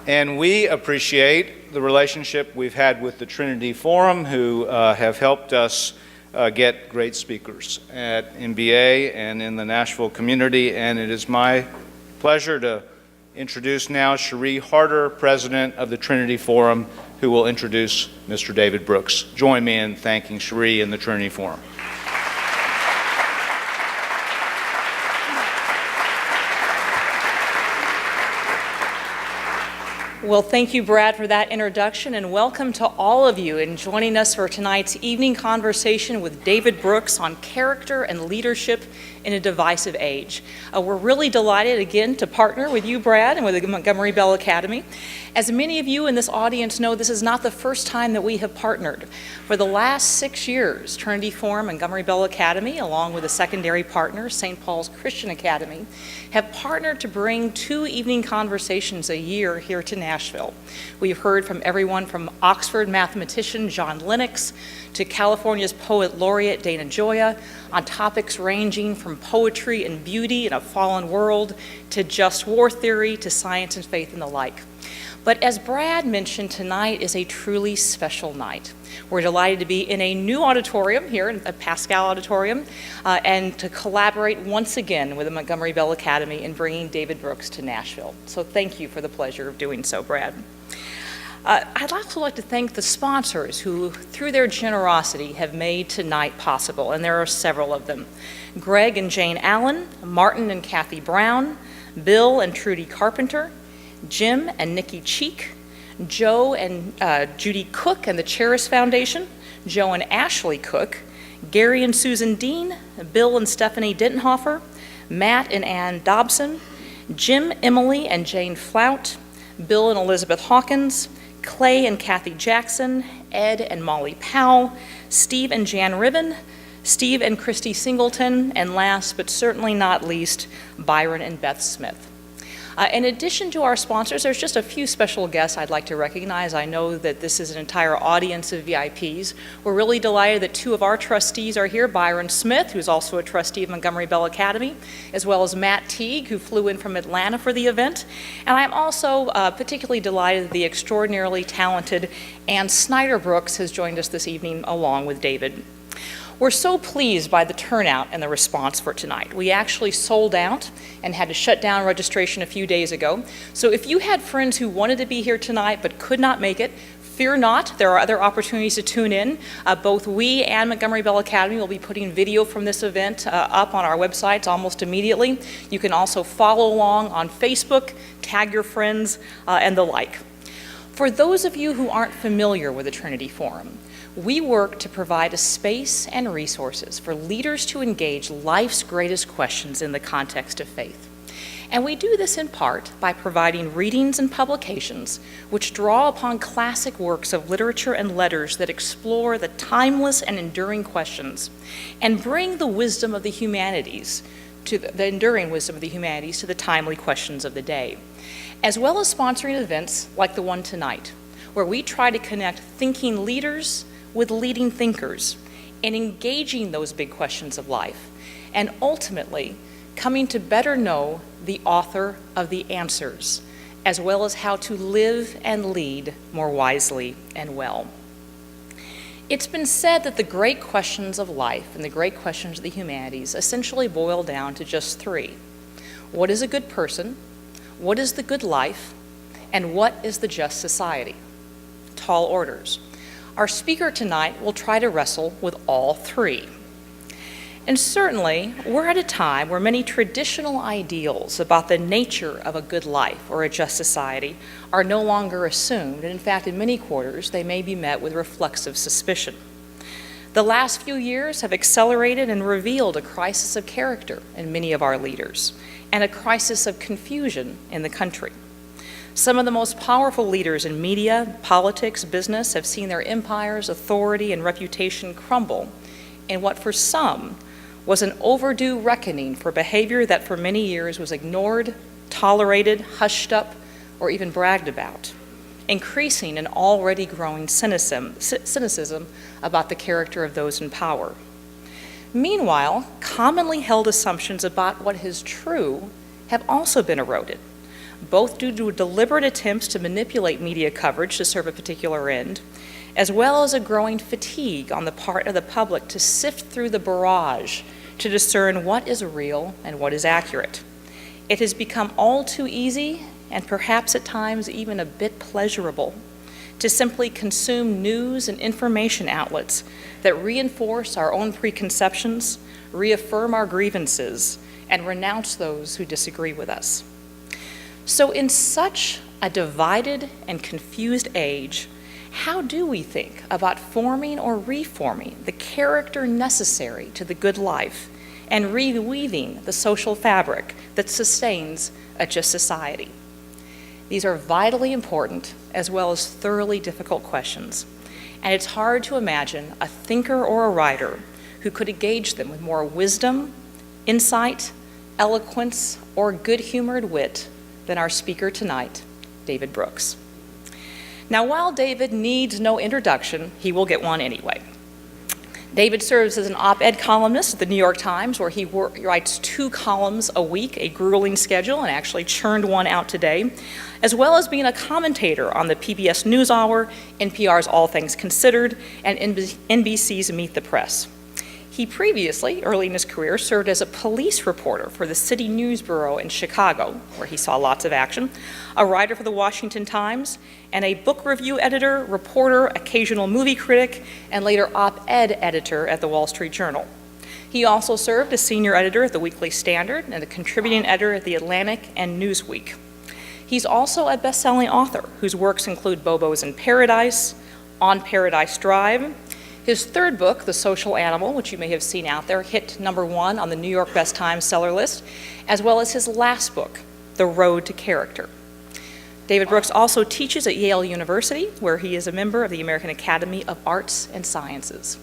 And we appreciate the relationship we've had with the Trinity Forum, who have helped us get great speakers at MBA and in the Nashville community. And it is my pleasure to introduce now Cherie Harder, President of the Trinity Forum, who will introduce Mr. David Brooks. Join me in thanking Cherie and the Trinity Forum. Well, thank you, Brad, for that introduction, and welcome to all of you in joining us for tonight's evening conversation with David Brooks on character and leadership in a divisive age. We're really delighted again to partner with you, Brad, and with the Montgomery Bell Academy. As many of you in this audience know, this is not the first time that we have partnered. For the last 6 years, Trinity Forum and Montgomery Bell Academy, along with a secondary partner, St. Paul's Christian Academy, have partnered to bring 2 evening conversations a year here to Nashville. We've heard from everyone from Oxford mathematician John Lennox to California's poet laureate Dana Gioia on topics ranging from poetry and beauty in a fallen world to just war theory to science and faith and the like. But as Brad mentioned, tonight is a truly special night. We're delighted to be in a new auditorium here, in the Pascal Auditorium, and to collaborate once again with the Montgomery Bell Academy in bringing David Brooks to Nashville. So thank you for the pleasure of doing so, Brad. I'd also like to thank the sponsors who, through their generosity, have made tonight possible, and there are several of them. Greg and Jane Allen, Martin and Kathy Brown, Bill and Trudy Carpenter, Jim and Nikki Cheek, Joe and Judy Cook and the Charis Foundation, Joe and Ashley Cook, Gary and Susan Dean, Bill and Stephanie Dentenhofer, Matt and Ann Dobson, Jim, Emily and Jane Flout, Bill and Elizabeth Hawkins, Clay and Kathy Jackson, Ed and Molly Powell, Steve and Jan Ribbon, Steve and Christy Singleton, and last but certainly not least, Byron and Beth Smith. In addition to our sponsors, there's just a few special guests I'd like to recognize. I know that this is an entire audience of VIPs. We're really delighted that 2 of our trustees are here, Byron Smith, who's also a trustee of Montgomery Bell Academy, as well as Matt Teague, who flew in from Atlanta for the event. And I'm also particularly delighted that the extraordinarily talented Ann Snyder Brooks has joined us this evening along with David. We're so pleased by the turnout and the response for tonight. We actually sold out and had to shut down registration a few days ago. So if you had friends who wanted to be here tonight but could not make it, fear not, there are other opportunities to tune in. Both we and Montgomery Bell Academy will be putting video from this event up on our websites almost immediately. You can also follow along on Facebook, tag your friends, and the like. For those of you who aren't familiar with the Trinity Forum, we work to provide a space and resources for leaders to engage life's greatest questions in the context of faith. And we do this in part by providing readings and publications which draw upon classic works of literature and letters that explore the timeless and enduring questions and bring the wisdom of the humanities to the enduring wisdom of the humanities to the timely questions of the day, as well as sponsoring events like the one tonight, where we try to connect thinking leaders with leading thinkers and engaging those big questions of life, and ultimately coming to better know the author of the answers, as well as how to live and lead more wisely and well. It's been said that the great questions of life and the great questions of the humanities essentially boil down to just 3. What is a good person? What is the good life? And what is the just society? Tall orders. Our speaker tonight will try to wrestle with all 3. And certainly, we're at a time where many traditional ideals about the nature of a good life or a just society are no longer assumed, and in fact, in many quarters, they may be met with reflexive suspicion. The last few years have accelerated and revealed a crisis of character in many of our leaders, and a crisis of confusion in the country. Some of the most powerful leaders in media, politics, business have seen their empires, authority, and reputation crumble in what for some was an overdue reckoning for behavior that for many years was ignored, tolerated, hushed up, or even bragged about, increasing an already growing cynicism about the character of those in power. Meanwhile, commonly held assumptions about what is true have also been eroded both due to deliberate attempts to manipulate media coverage to serve a particular end, as well as a growing fatigue on the part of the public to sift through the barrage to discern what is real and what is accurate. It has become all too easy, and perhaps at times even a bit pleasurable, to simply consume news and information outlets that reinforce our own preconceptions, reaffirm our grievances, and renounce those who disagree with us. So in such a divided and confused age, how do we think about forming or reforming the character necessary to the good life and reweaving the social fabric that sustains a just society? These are vitally important as well as thoroughly difficult questions, and it's hard to imagine a thinker or a writer who could engage them with more wisdom, insight, eloquence, or good-humored wit than our speaker tonight, David Brooks. Now, while David needs no introduction, he will get one anyway. David serves as an op-ed columnist at the New York Times, where he writes 2 columns a week, a grueling schedule, and actually churned one out today, as well as being a commentator on the PBS NewsHour, NPR's All Things Considered, and NBC's Meet the Press. He previously, early in his career, served as a police reporter for the City News Bureau in Chicago, where he saw lots of action, a writer for the Washington Times, and a book review editor, reporter, occasional movie critic, and later op-ed editor at the Wall Street Journal. He also served as senior editor at the Weekly Standard and a contributing editor at The Atlantic and Newsweek. He's also a best-selling author whose works include Bobo's in Paradise, On Paradise Drive. His third book, The Social Animal, which you may have seen out there, hit #1 on the New York Best Times seller list, as well as his last book, The Road to Character. David Brooks also teaches at Yale University, where he is a member of the American Academy of Arts and Sciences.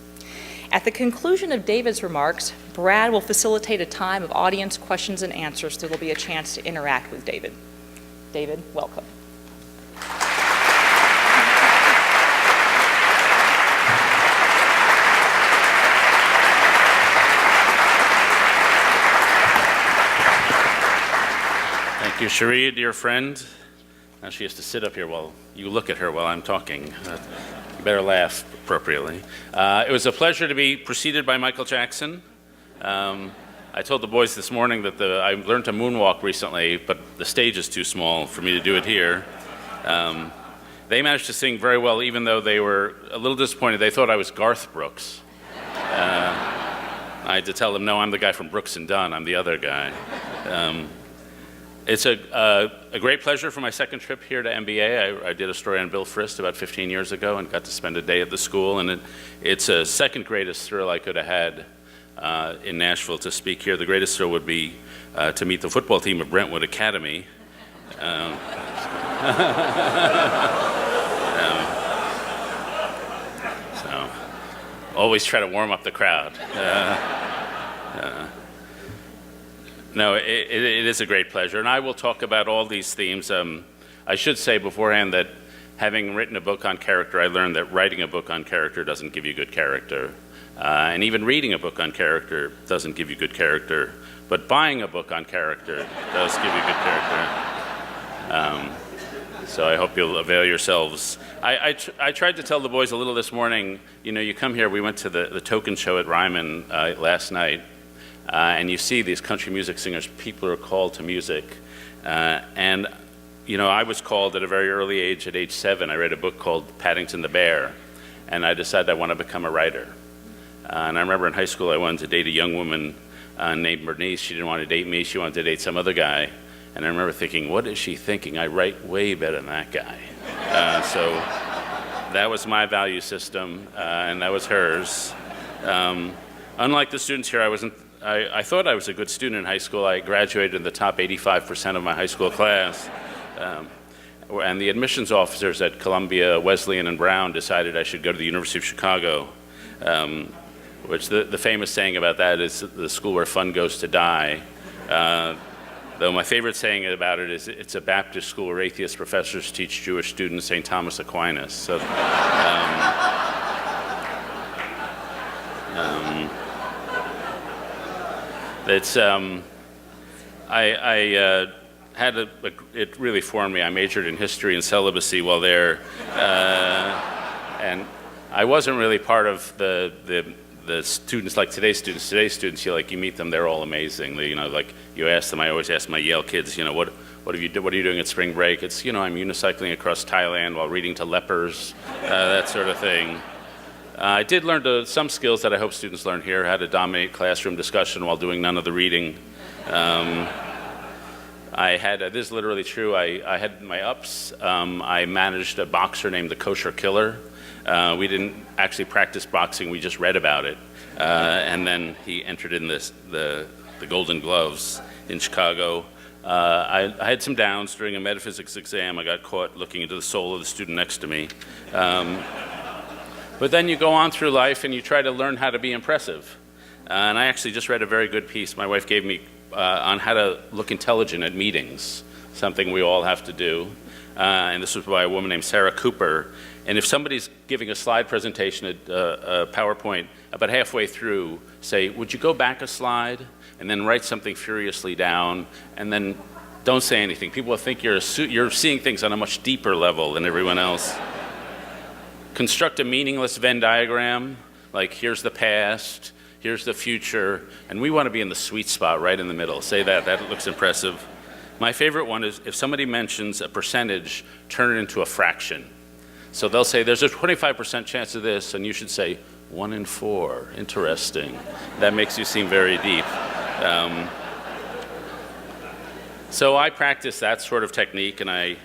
At the conclusion of David's remarks, Brad will facilitate a time of audience questions and answers, so there'll be a chance to interact with David. David, welcome. Thank you, Sharia, dear friend. Now she has to sit up here while you look at her while I'm talking. You better laugh appropriately. It was a pleasure to be preceded by Michael Jackson. I told the boys this morning that I learned to moonwalk recently, but the stage is too small for me to do it here. They managed to sing very well, even though they were a little disappointed. They thought I was Garth Brooks. I had to tell them, no, I'm the guy from Brooks and Dunn. I'm the other guy. It's a great pleasure for my second trip here to MBA. I did a story on Bill Frist about 15 years ago and got to spend a day at the school, and it's a second greatest thrill I could have had in Nashville to speak here. The greatest thrill would be to meet the football team of Brentwood Academy. So always try to warm up the crowd. No, it is a great pleasure, and I will talk about all these themes. I should say beforehand that having written a book on character, I learned that writing a book on character doesn't give you good character, and even reading a book on character doesn't give you good character, but buying a book on character does give you good character. So I hope you'll avail yourselves. I tried to tell the boys a little this morning, you know, you come here, we went to the Token show at Ryman last night, and you see these country music singers, people are called to music. And, you know, I was called at a very early age, at age 7. I read a book called Paddington the Bear, and I decided I want to become a writer. And I remember in high school I wanted to date a young woman named Bernice. She didn't want to date me, she wanted to date some other guy. And I remember thinking, what is she thinking? I write way better than that guy. So that was my value system, and that was hers. Unlike the students here, I thought I was a good student in high school. I graduated in the top 85% of my high school class. And the admissions officers at Columbia, Wesleyan, and Brown decided I should go to the University of Chicago, which the famous saying about that is the school where fun goes to die. Though my favorite saying about it is it's a Baptist school where atheist professors teach Jewish students St. Thomas Aquinas. So, it's it really formed me. I majored in history and celibacy while there, and I wasn't really part of the students like today's students. Today's students, you meet them, they're all amazing. You ask them. I always ask my Yale kids, what are you doing at spring break? It's, I'm unicycling across Thailand while reading to lepers, that sort of thing. I did learn some skills that I hope students learn here: how to dominate classroom discussion while doing none of the reading. This is literally true. I had my ups. I managed a boxer named the Kosher Killer. We didn't actually practice boxing, we just read about it. And then he entered in the Golden Gloves in Chicago. I had some downs during a metaphysics exam. I got caught looking into the soul of the student next to me. But then you go on through life and you try to learn how to be impressive. And I actually just read a very good piece my wife gave me on how to look intelligent at meetings, something we all have to do. And this was by a woman named Sarah Cooper. And if somebody's giving a slide presentation at a PowerPoint, about halfway through, say, would you go back a slide? And then write something furiously down, and then don't say anything. People will think you're seeing things on a much deeper level than everyone else. Construct a meaningless Venn diagram, like here's the past, here's the future, and we want to be in the sweet spot right in the middle. Say that looks impressive. My favorite one is if somebody mentions a percentage, turn it into a fraction. So they'll say there's a 25% chance of this, and you should say 1 in 4. Interesting. That makes you seem very deep. So I practiced that sort of technique, and I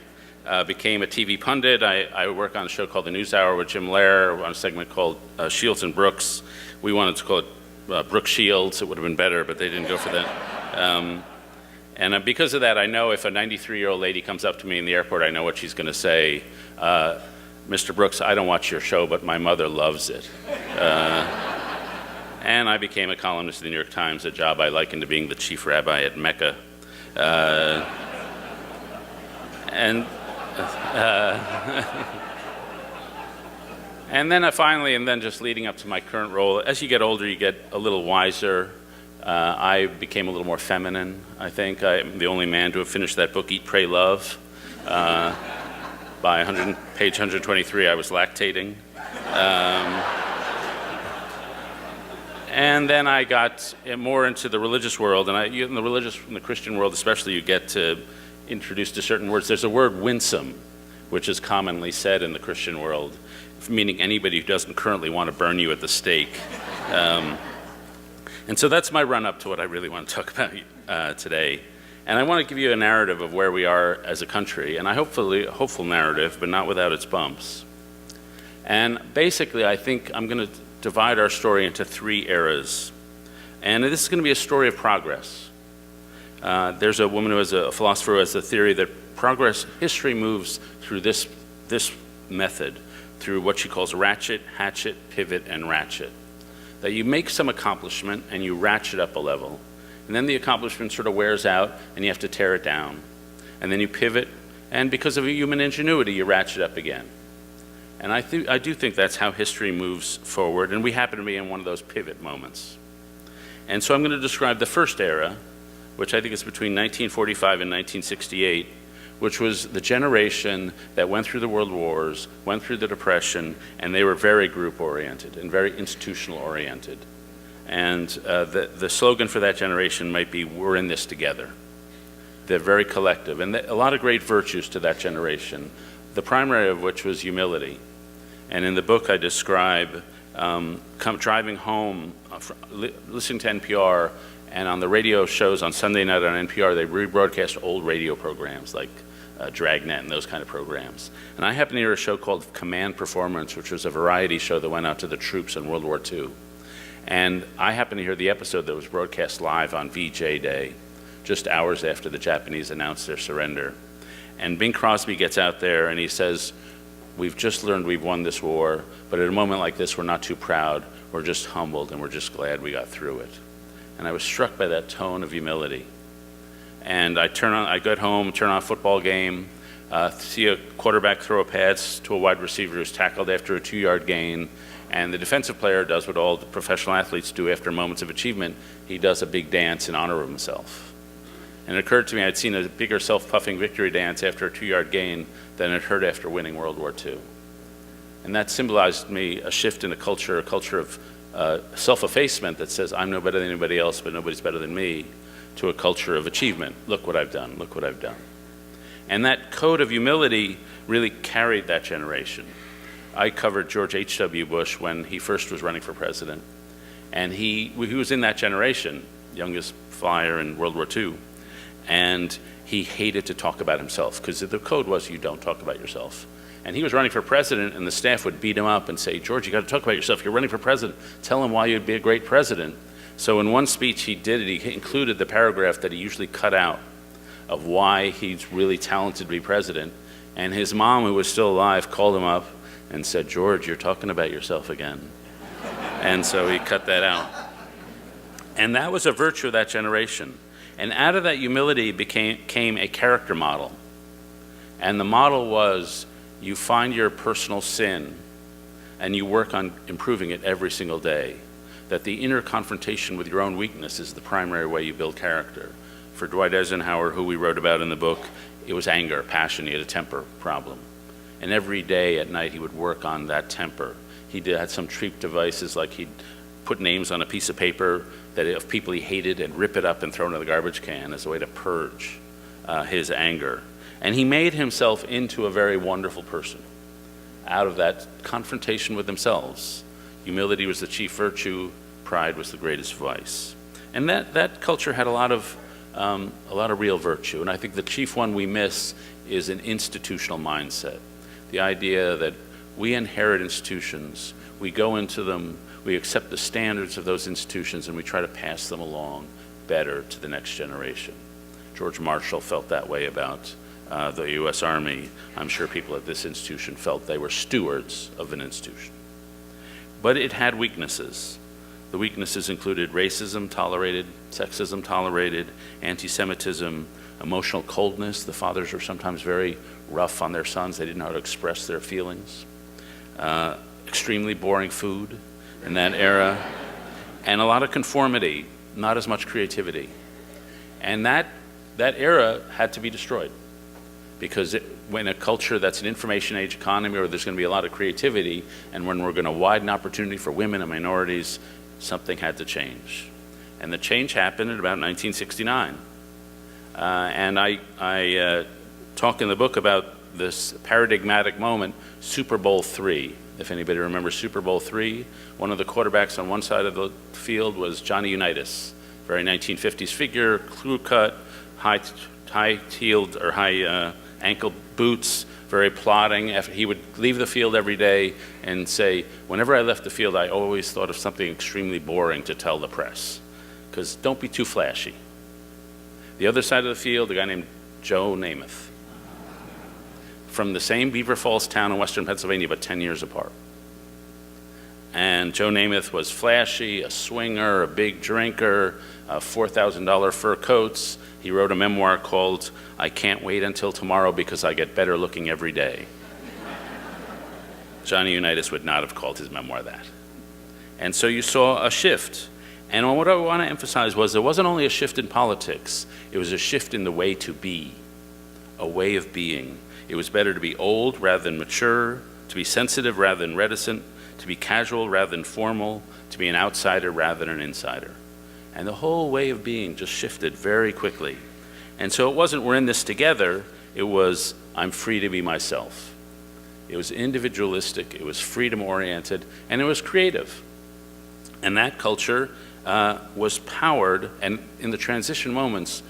became a TV pundit. I work on a show called The News Hour with Jim Lehrer, on a segment called Shields and Brooks. We wanted to call it Brooks Shields. It would have been better, but they didn't go for that. And because of that, I know if a 93-year-old lady comes up to me in the airport, I know what she's going to say. Mr. Brooks, I don't watch your show, but my mother loves it. And I became a columnist in the New York Times, a job I likened to being the chief rabbi at Mecca. And then just leading up to my current role, as you get older, you get a little wiser. I became a little more feminine, I think. I'm the only man to have finished that book, Eat, Pray, Love. By page 123, I was lactating. And then I got more into the religious world, and in the Christian world especially, you get to introduced to certain words. There's a word winsome, which is commonly said in the Christian world, meaning anybody who doesn't currently want to burn you at the stake. And so that's my run-up to what I really want to talk about today. And I want to give you a narrative of where we are as a country, and hopefully a hopeful narrative, but not without its bumps. And basically, I think I'm going to divide our story into 3 eras. And this is going to be a story of progress. There's a woman a philosopher who has the theory that history moves through this method, through what she calls ratchet, hatchet, pivot, and ratchet. That you make some accomplishment and you ratchet up a level. And then the accomplishment sort of wears out and you have to tear it down. And then you pivot, and because of human ingenuity, you ratchet up again. And I do think that's how history moves forward, and we happen to be in one of those pivot moments. And so I'm going to describe the first era, which I think is between 1945 and 1968, which was the generation that went through the World Wars, went through the Depression, and they were very group-oriented and very institutional-oriented. And the slogan for that generation might be, "We're in this together." They're very collective, and a lot of great virtues to that generation, the primary of which was humility. And in the book I describe driving home, listening to NPR, and on the radio shows on Sunday night on NPR, they rebroadcast old radio programs like Dragnet and those kind of programs. And I happened to hear a show called Command Performance, which was a variety show that went out to the troops in World War II. And I happened to hear the episode that was broadcast live on VJ Day, just hours after the Japanese announced their surrender. And Bing Crosby gets out there and he says, "We've just learned we've won this war, but at a moment like this, we're not too proud. We're just humbled, and we're just glad we got through it." And I was struck by that tone of humility. And I got home, turn on a football game, see a quarterback throw a pass to a wide receiver who's tackled after a 2-yard gain, and the defensive player does what all the professional athletes do after moments of achievement. He does a big dance in honor of himself. And it occurred to me I'd seen a bigger self-puffing victory dance after a 2-yard gain than I'd heard after winning World War II. And that symbolized me a shift in a culture of self-effacement that says, I'm no better than anybody else, but nobody's better than me, to a culture of achievement. Look what I've done, look what I've done. And that code of humility really carried that generation. I covered George H.W. Bush when he first was running for president. And he was in that generation, youngest flyer in World War II. And he hated to talk about himself, because the code was you don't talk about yourself. And he was running for president, and the staff would beat him up and say, George, you got to talk about yourself. You're running for president. Tell him why you'd be a great president. So in one speech he did it, he included the paragraph that he usually cut out of why he's really talented to be president. And his mom, who was still alive, called him up and said, George, you're talking about yourself again. And so he cut that out. And that was a virtue of that generation. And out of that humility came a character model. And the model was, you find your personal sin and you work on improving it every single day. That the inner confrontation with your own weakness is the primary way you build character. For Dwight Eisenhower, who we wrote about in the book, it was anger, passion. He had a temper problem. And every day at night he would work on that temper. He had some cheap devices, like he'd put names on a piece of paper of people he hated and rip it up and throw it in the garbage can as a way to purge his anger. And he made himself into a very wonderful person out of that confrontation with themselves. Humility was the chief virtue, pride was the greatest vice. And that culture had a lot of real virtue. And I think the chief one we miss is an institutional mindset. The idea that we inherit institutions, we go into them, we accept the standards of those institutions, and we try to pass them along better to the next generation. George Marshall felt that way about the U.S. Army. I'm sure people at this institution felt they were stewards of an institution. But it had weaknesses. The weaknesses included racism tolerated, sexism tolerated, anti-Semitism, emotional coldness. The fathers were sometimes very rough on their sons. They didn't know how to express their feelings. Extremely boring food in that era. And a lot of conformity, not as much creativity. And that era had to be destroyed. Because when a culture that's an information age economy, where there's going to be a lot of creativity, and when we're going to widen opportunity for women and minorities, something had to change. And the change happened in about 1969. And I talk in the book about this paradigmatic moment, Super Bowl III. If anybody remembers Super Bowl III, one of the quarterbacks on one side of the field was Johnny Unitas, very 1950s figure, crew cut, high-heeled or high ankle boots, very plodding. He would leave the field every day and say, whenever I left the field, I always thought of something extremely boring to tell the press, because don't be too flashy. The other side of the field, a guy named Joe Namath, from the same Beaver Falls town in western Pennsylvania, but 10 years apart. And Joe Namath was flashy, a swinger, a big drinker, $4,000 fur coats. He wrote a memoir called I Can't Wait Until Tomorrow Because I Get Better Looking Every Day. Johnny Unitas would not have called his memoir that. And so you saw a shift. And what I want to emphasize was there wasn't only a shift in politics, it was a shift in the way to be, a way of being. It was better to be old rather than mature, to be sensitive rather than reticent, to be casual rather than formal, to be an outsider rather than an insider. And the whole way of being just shifted very quickly. And so it wasn't we're in this together, it was I'm free to be myself. It was individualistic, it was freedom-oriented, and it was creative. And that culture was powered, and in the transition moments,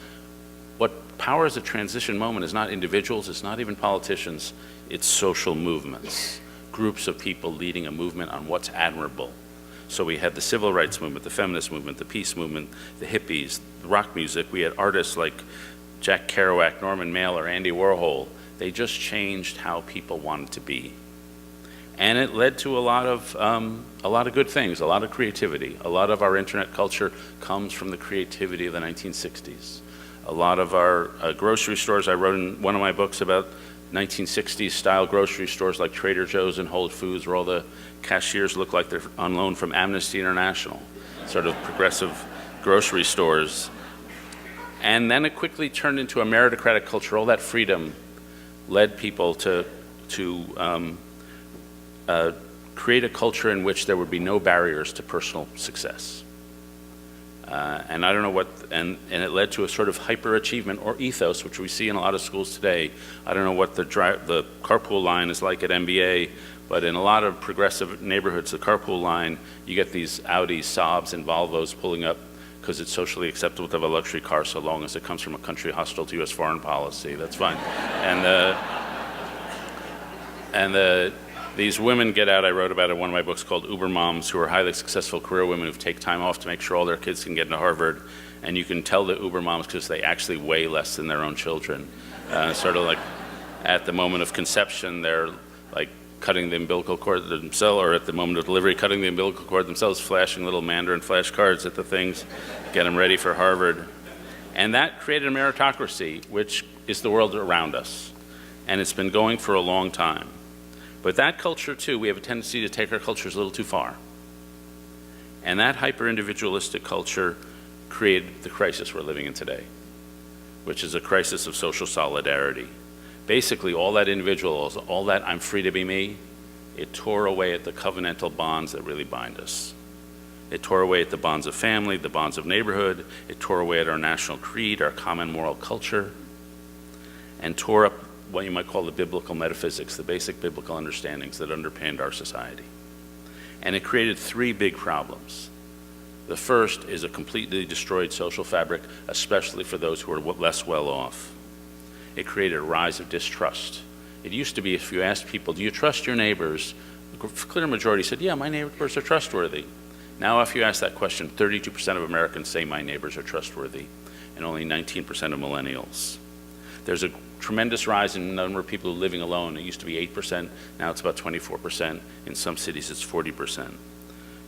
what powers a transition moment is not individuals, it's not even politicians, it's social movements. Groups of people leading a movement on what's admirable. So we had the civil rights movement, the feminist movement, the peace movement, the hippies, the rock music. We had artists like Jack Kerouac, Norman Mailer, Andy Warhol. They just changed how people wanted to be. And it led to a lot of good things, a lot of creativity. A lot of our internet culture comes from the creativity of the 1960s. A lot of our grocery stores, I wrote in one of my books about 1960s style grocery stores like Trader Joe's and Whole Foods, where all the cashiers look like they're on loan from Amnesty International, sort of progressive grocery stores. And then it quickly turned into a meritocratic culture. All that freedom led people to create a culture in which there would be no barriers to personal success. And I don't know what, and it led to a sort of hyper-achievement or ethos, which we see in a lot of schools today. I don't know what the carpool line is like at MBA, but in a lot of progressive neighborhoods, the carpool line, you get these Audis, Saabs, and Volvos pulling up because it's socially acceptable to have a luxury car so long as it comes from a country hostile to U.S. foreign policy. That's fine. These women get out. I wrote about it in one of my books called Uber Moms, who are highly successful career women who take time off to make sure all their kids can get into Harvard. And you can tell the Uber Moms because they actually weigh less than their own children. Sort of like at the moment of conception, they're like cutting the umbilical cord themselves, or at the moment of delivery, cutting the umbilical cord themselves, flashing little Mandarin flashcards at the things, get them ready for Harvard. And that created a meritocracy, which is the world around us. And it's been going for a long time. But that culture, too, we have a tendency to take our cultures a little too far. And that hyper-individualistic culture created the crisis we're living in today, which is a crisis of social solidarity. Basically, all that individualism, all that I'm free to be me, it tore away at the covenantal bonds that really bind us. It tore away at the bonds of family, the bonds of neighborhood. It tore away at our national creed, our common moral culture, and tore up what you might call the biblical metaphysics, the basic biblical understandings that underpinned our society. And it created three big problems. The first is a completely destroyed social fabric, especially for those who are less well off. It created a rise of distrust. It used to be, if you asked people, do you trust your neighbors? A clear majority said, yeah, my neighbors are trustworthy. Now, if you ask that question, 32% of Americans say my neighbors are trustworthy, and only 19% of millennials. There's a tremendous rise in the number of people living alone. It used to be 8%, now it's about 24%. In some cities, it's 40%.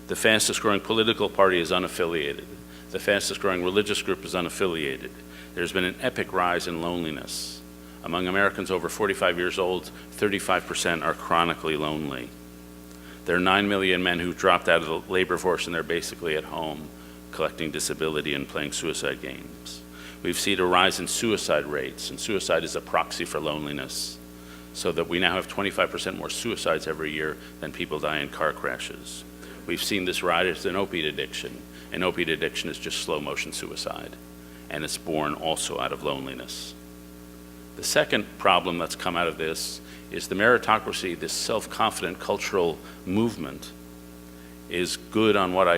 The fastest growing political party is unaffiliated. The fastest growing religious group is unaffiliated. There's been an epic rise in loneliness. Among Americans over 45 years old, 35% are chronically lonely. There are 9 million men who dropped out of the labor force and they're basically at home collecting disability and playing suicide games. We've seen a rise in suicide rates, and suicide is a proxy for loneliness, so that we now have 25% more suicides every year than people die in car crashes. We've seen this rise in opiate addiction, and opiate addiction is just slow motion suicide, and it's born also out of loneliness. The second problem that's come out of this is the meritocracy, this self-confident cultural movement, is good on what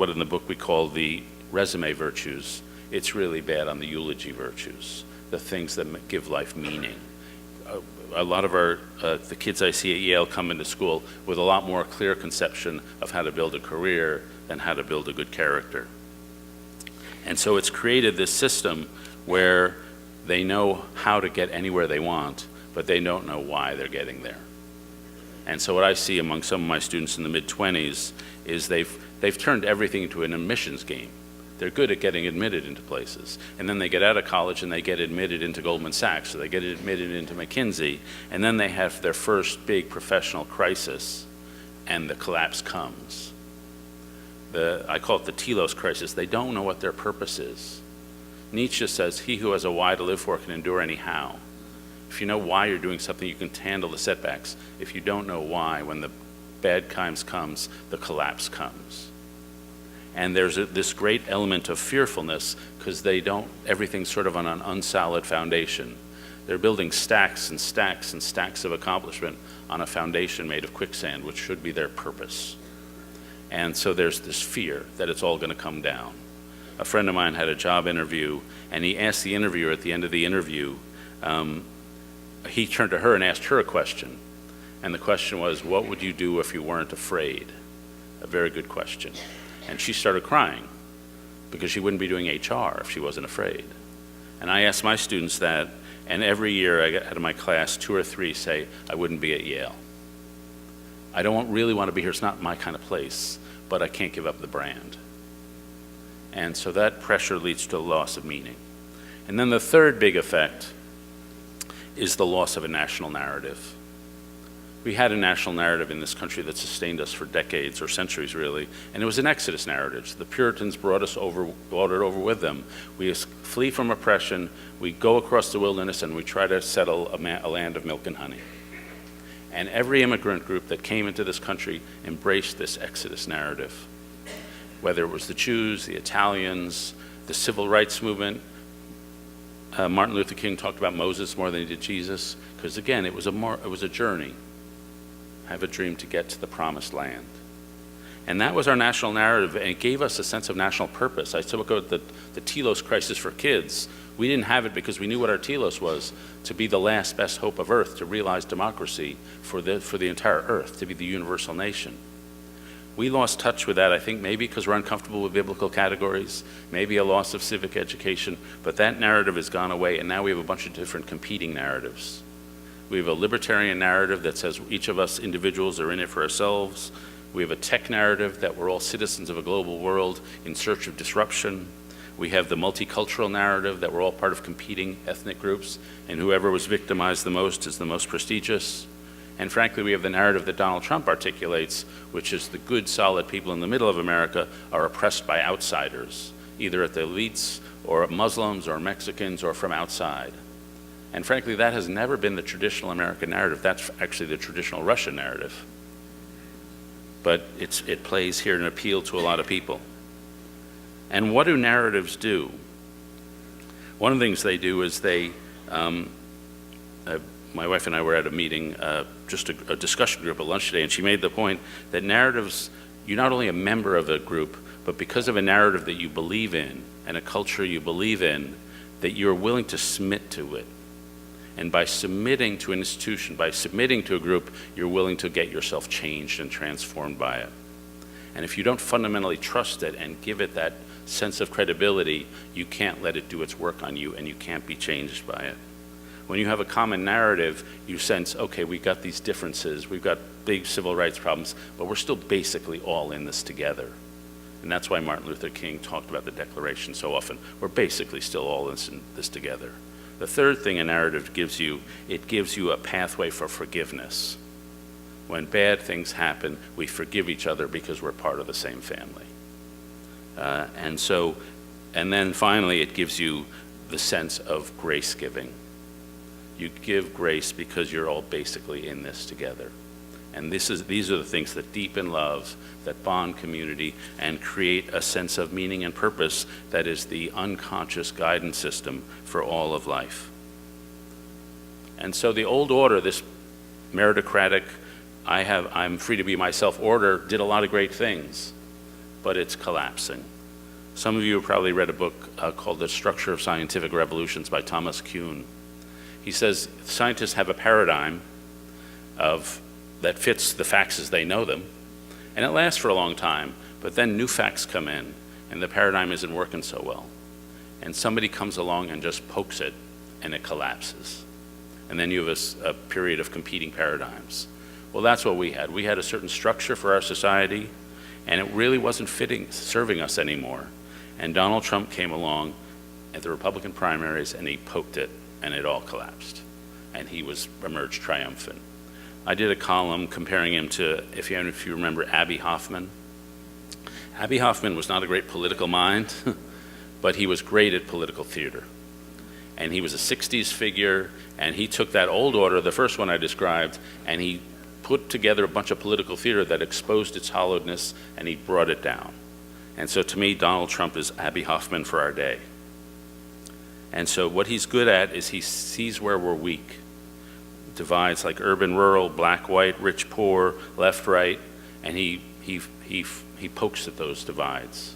in the book we call the resume virtues. It's really bad on the eulogy virtues, the things that give life meaning. A lot of the kids I see at Yale come into school with a lot more clear conception of how to build a career than how to build a good character. And so it's created this system where they know how to get anywhere they want, but they don't know why they're getting there. And so what I see among some of my students in the mid-20s is they've turned everything into an admissions game. They're good at getting admitted into places. And then they get out of college and they get admitted into Goldman Sachs, or they get admitted into McKinsey, and then they have their first big professional crisis, and the collapse comes. I call it the telos crisis. They don't know what their purpose is. Nietzsche says, he who has a why to live for can endure any how. If you know why you're doing something, you can handle the setbacks. If you don't know why, when the bad times comes, the collapse comes. And there's this great element of fearfulness because everything's sort of on an unsolid foundation. They're building stacks and stacks and stacks of accomplishment on a foundation made of quicksand, which should be their purpose. And so there's this fear that it's all going to come down. A friend of mine had a job interview, and he asked the interviewer at the end of the interview, he turned to her and asked her a question. And the question was, what would you do if you weren't afraid? A very good question. And she started crying because she wouldn't be doing HR if she wasn't afraid. And I asked my students that, and every year I get out of my class, 2 or 3 say, I wouldn't be at Yale. I don't really want to be here. It's not my kind of place, but I can't give up the brand. And so that pressure leads to a loss of meaning. And then the third big effect is the loss of a national narrative. We had a national narrative in this country that sustained us for decades or centuries, really, and it was an Exodus narrative. The Puritans brought it over with them. We flee from oppression, we go across the wilderness, and we try to settle a land of milk and honey. And every immigrant group that came into this country embraced this Exodus narrative. Whether it was the Jews, the Italians, the civil rights movement. Martin Luther King talked about Moses more than he did Jesus, because again, it was a journey. I have a dream to get to the promised land. And that was our national narrative, and it gave us a sense of national purpose. I spoke about the telos crisis for kids. We didn't have it because we knew what our telos was, to be the last best hope of Earth, to realize democracy for the entire Earth, to be the universal nation. We lost touch with that, I think, maybe because we're uncomfortable with biblical categories, maybe a loss of civic education, but that narrative has gone away, and now we have a bunch of different competing narratives. We have a libertarian narrative that says each of us individuals are in it for ourselves. We have a tech narrative that we're all citizens of a global world in search of disruption. We have the multicultural narrative that we're all part of competing ethnic groups, and whoever was victimized the most is the most prestigious. And frankly, we have the narrative that Donald Trump articulates, which is the good, solid people in the middle of America are oppressed by outsiders, either at the elites or Muslims or Mexicans or from outside. And frankly, that has never been the traditional American narrative. That's actually the traditional Russian narrative. But it plays here and appeals to a lot of people. And what do narratives do? One of the things they do is my wife and I were at a meeting, just a discussion group at lunch today, and she made the point that narratives, you're not only a member of a group, but because of a narrative that you believe in and a culture you believe in, that you're willing to submit to it. And by submitting to an institution, by submitting to a group, you're willing to get yourself changed and transformed by it. And if you don't fundamentally trust it and give it that sense of credibility, you can't let it do its work on you, and you can't be changed by it. When you have a common narrative, you sense, okay, we've got these differences, we've got big civil rights problems, but we're still basically all in this together. And that's why Martin Luther King talked about the Declaration so often. We're basically still all in this together. The third thing a narrative gives you, it gives you a pathway for forgiveness. When bad things happen, we forgive each other because we're part of the same family. And then finally, it gives you the sense of grace giving. You give grace because you're all basically in this together. And these are the things that deepen love, that bond community, and create a sense of meaning and purpose that is the unconscious guidance system for all of life. And so the old order, this meritocratic, I'm free to be myself order, did a lot of great things, but it's collapsing. Some of you have probably read a book called The Structure of Scientific Revolutions by Thomas Kuhn. He says scientists have a paradigm that fits the facts as they know them, and it lasts for a long time, but then new facts come in, and the paradigm isn't working so well. And somebody comes along and just pokes it, and it collapses. And then you have a period of competing paradigms. Well, that's what we had. We had a certain structure for our society, and it really wasn't serving us anymore. And Donald Trump came along at the Republican primaries, and he poked it, and it all collapsed. And he emerged triumphant. I did a column comparing him to, if you remember, Abbie Hoffman. Abbie Hoffman was not a great political mind, but he was great at political theater. And he was a 60s figure, and he took that old order, the first one I described, and he put together a bunch of political theater that exposed its hollowness, and he brought it down. And so to me, Donald Trump is Abbie Hoffman for our day. And so what he's good at is he sees where we're weak. Divides like urban, rural, black, white, rich, poor, left, right, and he pokes at those divides.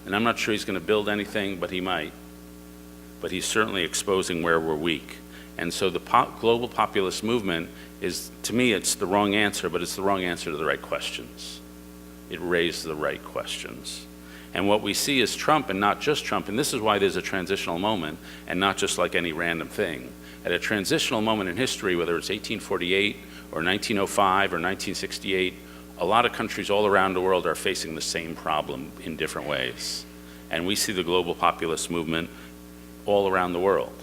And I'm not sure he's going to build anything, but he might. But he's certainly exposing where we're weak. And so the global populist movement is, to me, it's the wrong answer, but it's the wrong answer to the right questions. It raised the right questions. And what we see is Trump, and not just Trump, and this is why there's a transitional moment, and not just like any random thing. At a transitional moment in history, whether it's 1848 or 1905 or 1968, a lot of countries all around the world are facing the same problem in different ways. And we see the global populist movement all around the world.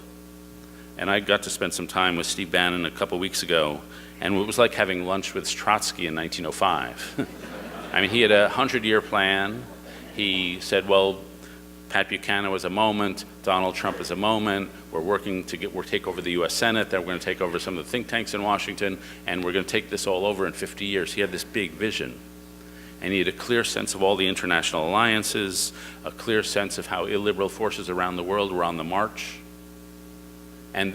And I got to spend some time with Steve Bannon a couple weeks ago, and it was like having lunch with Trotsky in 1905. I mean, he had a 100-year plan. He said, well, Pat Buchanan was a moment, Donald Trump is a moment, we're take over the US Senate, then we're going to take over some of the think tanks in Washington, and we're going to take this all over in 50 years. He had this big vision. And he had a clear sense of all the international alliances, a clear sense of how illiberal forces around the world were on the march. And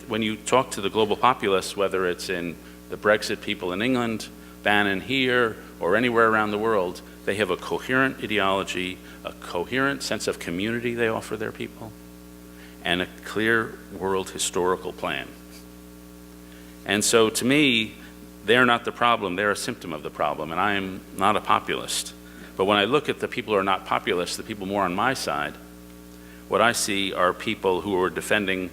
when you talk to the global populace, whether it's in the Brexit people in England, Bannon here, or anywhere around the world, they have a coherent ideology, a coherent sense of community they offer their people, and a clear world historical plan. And so to me, they're not the problem, they're a symptom of the problem, and I am not a populist. But when I look at the people who are not populists, the people more on my side, what I see are people who are defending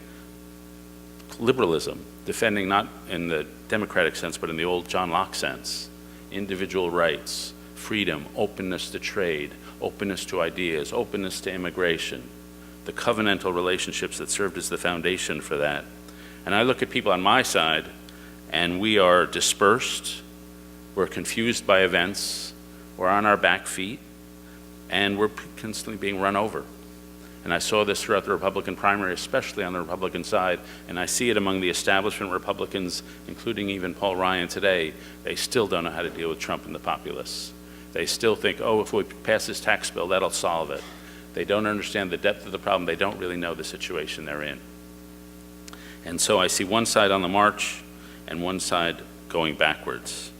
liberalism, defending not in the democratic sense, but in the old John Locke sense, individual rights, freedom, openness to trade, openness to ideas, openness to immigration, the covenantal relationships that served as the foundation for that. And I look at people on my side, and we are dispersed, we're confused by events, we're on our back feet, and we're constantly being run over. And I saw this throughout the Republican primary, especially on the Republican side, and I see it among the establishment Republicans, including even Paul Ryan today. They still don't know how to deal with Trump and the populists. They still think, oh, if we pass this tax bill, that'll solve it. They don't understand the depth of the problem. They don't really know the situation they're in. And so I see one side on the march and one side going backwards.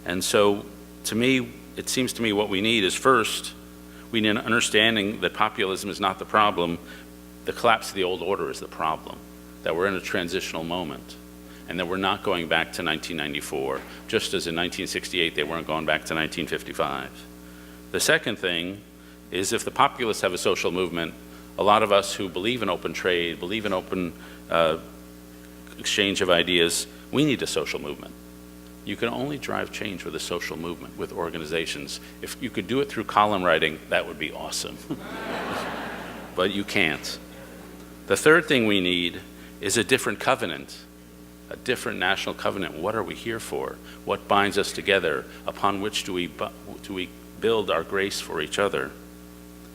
And so to me, it seems to me what we need is first, we need an understanding that populism is not the problem. The collapse of the old order is the problem, that we're in a transitional moment, and that we're not going back to 1994, just as in 1968 they weren't going back to 1955. The second thing is if the populists have a social movement, a lot of us who believe in open trade, believe in open exchange of ideas, we need a social movement. You can only drive change with a social movement, with organizations. If you could do it through column writing, that would be awesome. But you can't. The third thing we need is a different covenant, a different national covenant. What are we here for? What binds us together? Upon which do we build our grace for each other?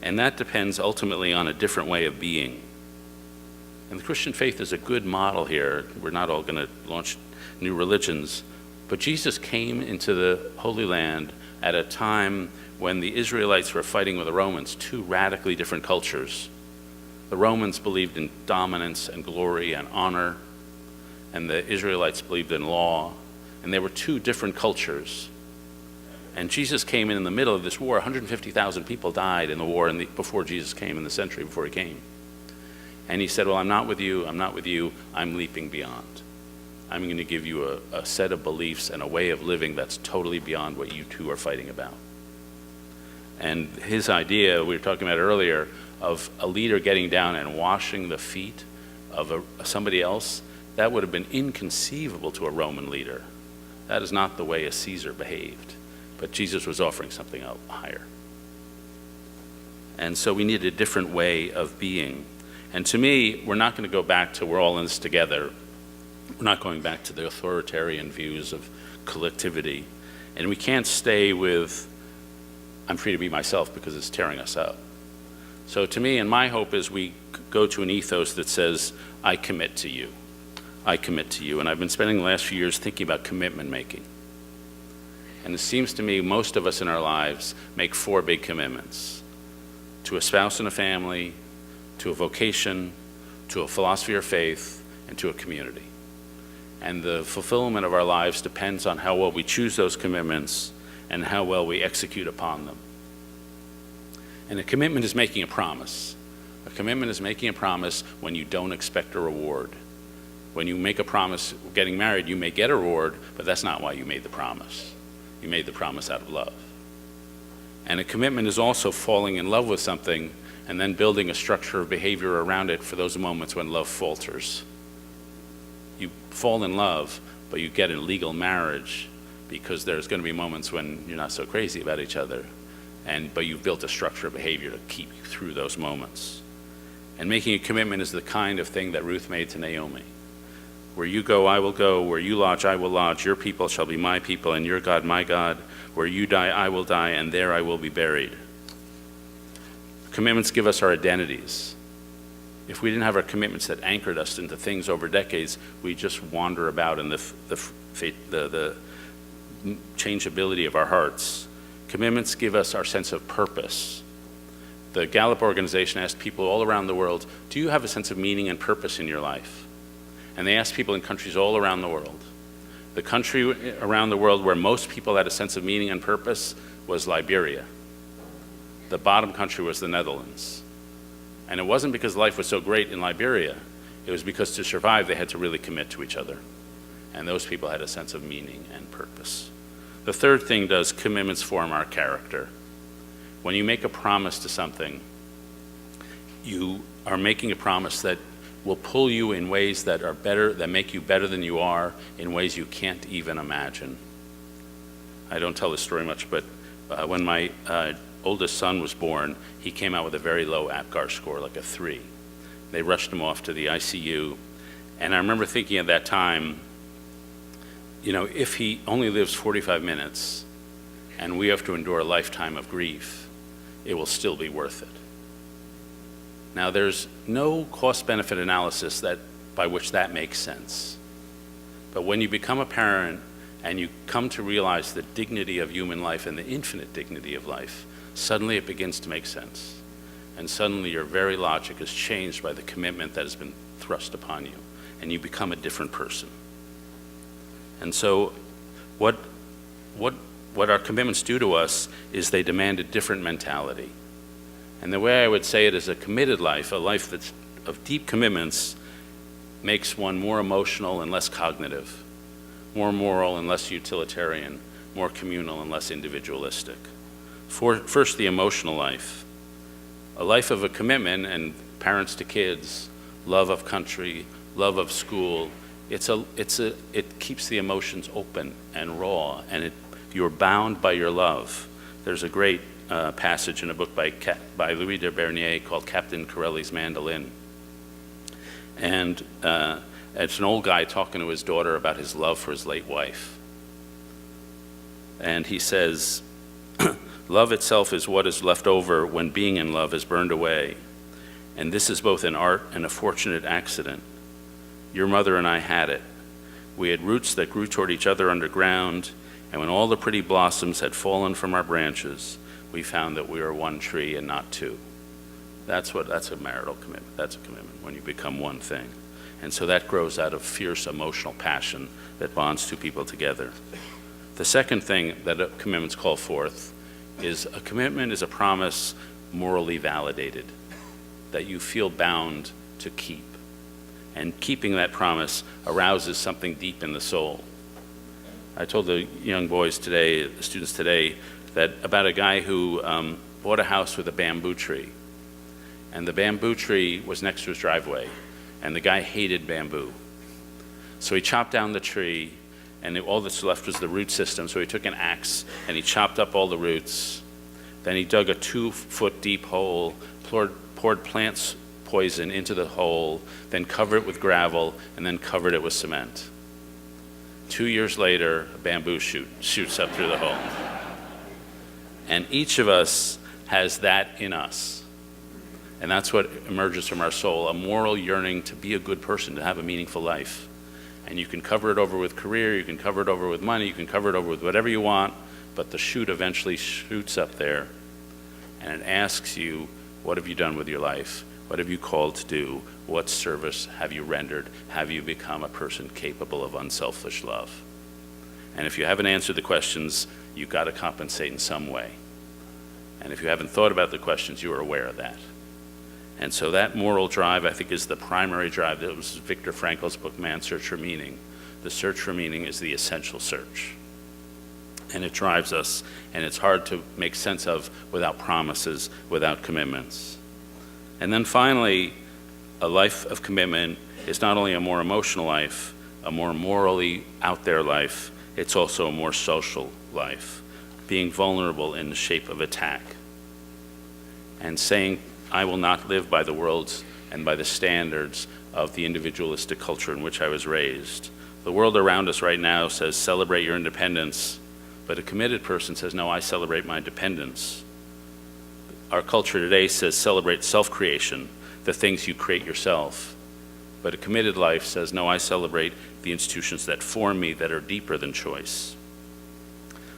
And that depends ultimately on a different way of being. And the Christian faith is a good model here. We're not all going to launch new religions. But Jesus came into the Holy Land at a time when the Israelites were fighting with the Romans, two radically different cultures. The Romans believed in dominance and glory and honor, and the Israelites believed in law, and they were two different cultures. And Jesus came in the middle of this war. 150,000 people died in the war before Jesus came, in the century before he came. And he said, well, I'm not with you, I'm leaping beyond. I'm going to give you a set of beliefs and a way of living that's totally beyond what you two are fighting about. And his idea, we were talking about earlier, of a leader getting down and washing the feet of somebody else, that would have been inconceivable to a Roman leader. That is not the way a Caesar behaved. But Jesus was offering something higher. And so we need a different way of being. And to me, we're not going to go back to we're all in this together. We're not going back to the authoritarian views of collectivity. And we can't stay with, I'm free to be myself because it's tearing us up. So to me, and my hope is we go to an ethos that says, I commit to you. I commit to you. And I've been spending the last few years thinking about commitment making. And it seems to me most of us in our lives make 4 big commitments. To a spouse and a family, to a vocation, to a philosophy or faith, and to a community. And the fulfillment of our lives depends on how well we choose those commitments and how well we execute upon them. And a commitment is making a promise. A commitment is making a promise when you don't expect a reward. When you make a promise getting married, you may get a reward, but that's not why you made the promise. You made the promise out of love. And a commitment is also falling in love with something and then building a structure of behavior around it for those moments when love falters. You fall in love, but you get a legal marriage because there's going to be moments when you're not so crazy about each other, but you've built a structure of behavior to keep you through those moments. And making a commitment is the kind of thing that Ruth made to Naomi. Where you go, I will go. Where you lodge, I will lodge. Your people shall be my people, and your God, my God. Where you die, I will die, and there I will be buried. Commitments give us our identities. If we didn't have our commitments that anchored us into things over decades, we just wander about in the changeability of our hearts. Commitments give us our sense of purpose. The Gallup organization asked people all around the world, do you have a sense of meaning and purpose in your life? And they asked people in countries all around the world. The country around the world where most people had a sense of meaning and purpose was Liberia. The bottom country was the Netherlands. And it wasn't because life was so great in Liberia. It was because to survive, they had to really commit to each other. And those people had a sense of meaning and purpose. The third thing does commitments form our character. When you make a promise to something, you are making a promise that will pull you in ways that are better, that make you better than you are, in ways you can't even imagine. I don't tell this story much, but when my oldest son was born, he came out with a very low APGAR score, like a 3. They rushed him off to the ICU, and I remember thinking at that time, you know, if he only lives 45 minutes and we have to endure a lifetime of grief, it will still be worth it. Now, there's no cost-benefit analysis by which that makes sense. But when you become a parent and you come to realize the dignity of human life and the infinite dignity of life, suddenly it begins to make sense. And suddenly your very logic is changed by the commitment that has been thrust upon you, and you become a different person. And so what our commitments do to us is they demand a different mentality. And the way I would say it is a committed life, a life that's of deep commitments, makes one more emotional and less cognitive, more moral and less utilitarian, more communal and less individualistic. First, the emotional life. A life of a commitment, and parents to kids, love of country, love of school, it keeps the emotions open and raw, and you're bound by your love. There's a great passage in a book by Louis de Bernier called Captain Corelli's Mandolin. And it's an old guy talking to his daughter about his love for his late wife. And he says, love itself is what is left over when being in love is burned away. And this is both an art and a fortunate accident. Your mother and I had it. We had roots that grew toward each other underground, and when all the pretty blossoms had fallen from our branches, we found that we were one tree and not two. That's a marital commitment. That's a commitment, when you become one thing. And so that grows out of fierce emotional passion that bonds two people together. The second thing that commitments call forth is a commitment is a promise morally validated, that you feel bound to keep. And keeping that promise arouses something deep in the soul. I told the young boys today, the students today, that about a guy who bought a house with a bamboo tree. And the bamboo tree was next to his driveway, and the guy hated bamboo. So he chopped down the tree, and all that's left was the root system. So he took an axe, and he chopped up all the roots. Then he dug a 2-foot deep hole, poured plants poison into the hole, then covered it with gravel, and then covered it with cement. 2 years later, a bamboo shoot shoots up through the hole. And each of us has that in us. And that's what emerges from our soul, a moral yearning to be a good person, to have a meaningful life. And you can cover it over with career, you can cover it over with money, you can cover it over with whatever you want, but the shoot eventually shoots up there, and it asks you, what have you done with your life? What have you called to do? What service have you rendered? Have you become a person capable of unselfish love? And if you haven't answered the questions, you've got to compensate in some way. And if you haven't thought about the questions, you are aware of that. And so that moral drive, I think, is the primary drive. That was Viktor Frankl's book, Man's Search for Meaning. The search for meaning is the essential search. And it drives us, and it's hard to make sense of without promises, without commitments. And then finally, a life of commitment is not only a more emotional life, a more morally out there life, it's also a more social life, being vulnerable in the shape of attack. And saying, I will not live by the world's and by the standards of the individualistic culture in which I was raised. The world around us right now says, celebrate your independence, but a committed person says, no, I celebrate my dependence. Our culture today says, celebrate self-creation, the things you create yourself. But a committed life says, no, I celebrate the institutions that form me, that are deeper than choice.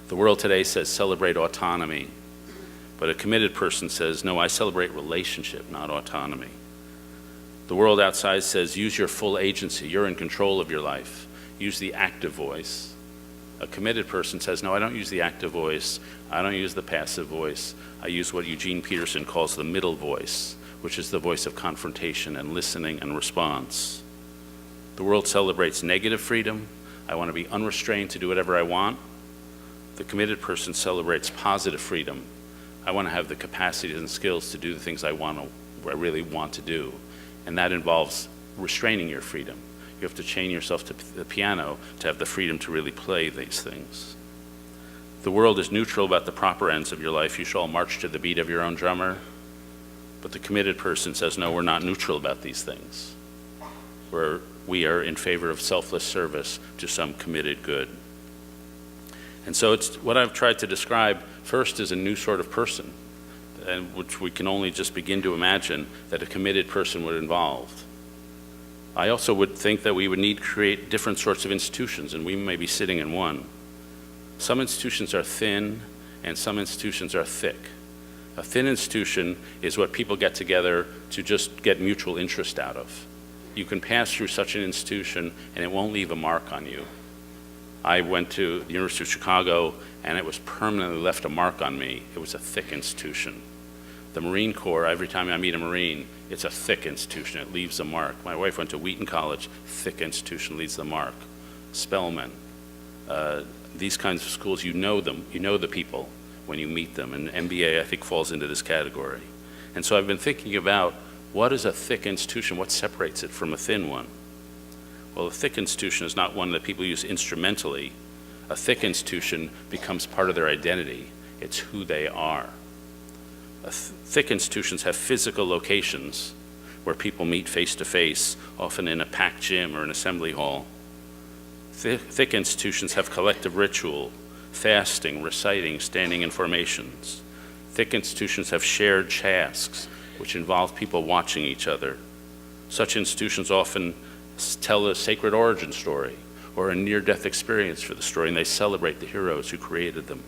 The world today says, celebrate autonomy. But a committed person says, no, I celebrate relationship, not autonomy. The world outside says, use your full agency. You're in control of your life. Use the active voice. A committed person says, no, I don't use the active voice. I don't use the passive voice. I use what Eugene Peterson calls the middle voice, which is the voice of confrontation and listening and response. The world celebrates negative freedom. I want to be unrestrained to do whatever I want. The committed person celebrates positive freedom. I want to have the capacities and skills to do the things I really want to do. And that involves restraining your freedom. You have to chain yourself to the piano to have the freedom to really play these things. The world is neutral about the proper ends of your life. You shall march to the beat of your own drummer. But the committed person says, no, we're not neutral about these things. We are in favor of selfless service to some committed good. And so it's what I've tried to describe first is a new sort of person, and which we can only just begin to imagine that a committed person would involve. I also would think that we would need to create different sorts of institutions, and we may be sitting in one. Some institutions are thin, and some institutions are thick. A thin institution is what people get together to just get mutual interest out of. You can pass through such an institution, and it won't leave a mark on you. I went to the University of Chicago, and it was permanently left a mark on me. It was a thick institution. The Marine Corps, every time I meet a Marine, it's a thick institution. It leaves a mark. My wife went to Wheaton College, thick institution, leaves the mark. Spelman, these kinds of schools, you know them, you know the people when you meet them, and MBA, I think, falls into this category. And so I've been thinking about what is a thick institution, what separates it from a thin one? Well, a thick institution is not one that people use instrumentally. A thick institution becomes part of their identity. It's who they are. Thick institutions have physical locations where people meet face to face, often in a packed gym or an assembly hall. Thick institutions have collective ritual, fasting, reciting, standing in formations. Thick institutions have shared tasks, which involve people watching each other. Such institutions often tell a sacred origin story or a near-death experience for the story, and they celebrate the heroes who created them.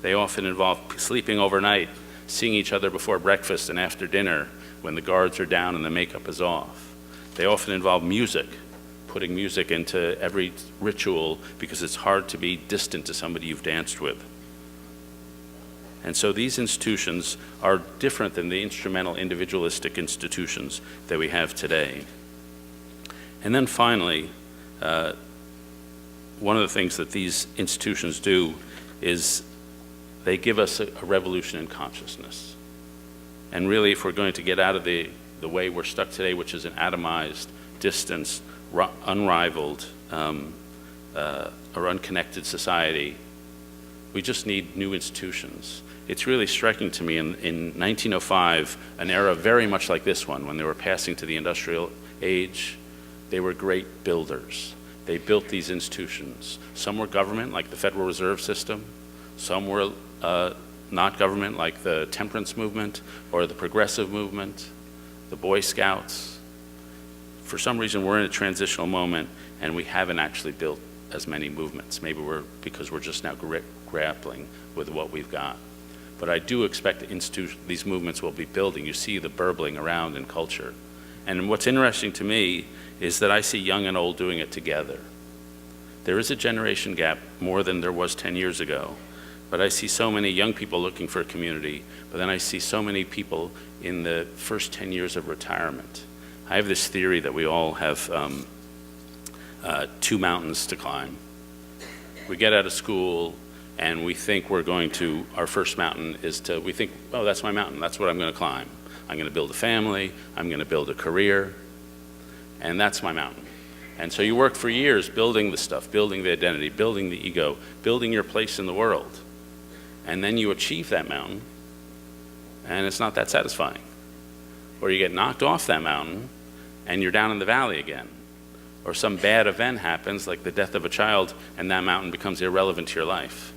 They often involve sleeping overnight, seeing each other before breakfast and after dinner when the guards are down and the makeup is off. They often involve music, putting music into every ritual because it's hard to be distant to somebody you've danced with. And so these institutions are different than the instrumental individualistic institutions that we have today. And then finally, one of the things that these institutions do is they give us a revolution in consciousness. And really, if we're going to get out of the way we're stuck today, which is an atomized, distanced, unrivaled, or unconnected society, we just need new institutions. It's really striking to me in 1905, an era very much like this one, when they were passing to the industrial age, they were great builders. They built these institutions. Some were government, like the Federal Reserve System. Some were not government, like the temperance movement or the progressive movement, the Boy Scouts. For some reason, we're in a transitional moment, and we haven't actually built as many movements. Maybe because we're just now grappling with what we've got. But I do expect these movements will be building. You see the burbling around in culture. And what's interesting to me is that I see young and old doing it together. There is a generation gap more than there was 10 years ago. But I see so many young people looking for a community, but then I see so many people in the first 10 years of retirement. I have this theory that we all have two mountains to climb. We get out of school and we think our first mountain is we think, oh, that's my mountain, that's what I'm going to climb. I'm going to build a family, I'm going to build a career, and that's my mountain. And so you work for years building the stuff, building the identity, building the ego, building your place in the world. And then you achieve that mountain, and it's not that satisfying. or you get knocked off that mountain and you're down in the valley again. Or some bad event happens, like the death of a child, and that mountain becomes irrelevant to your life.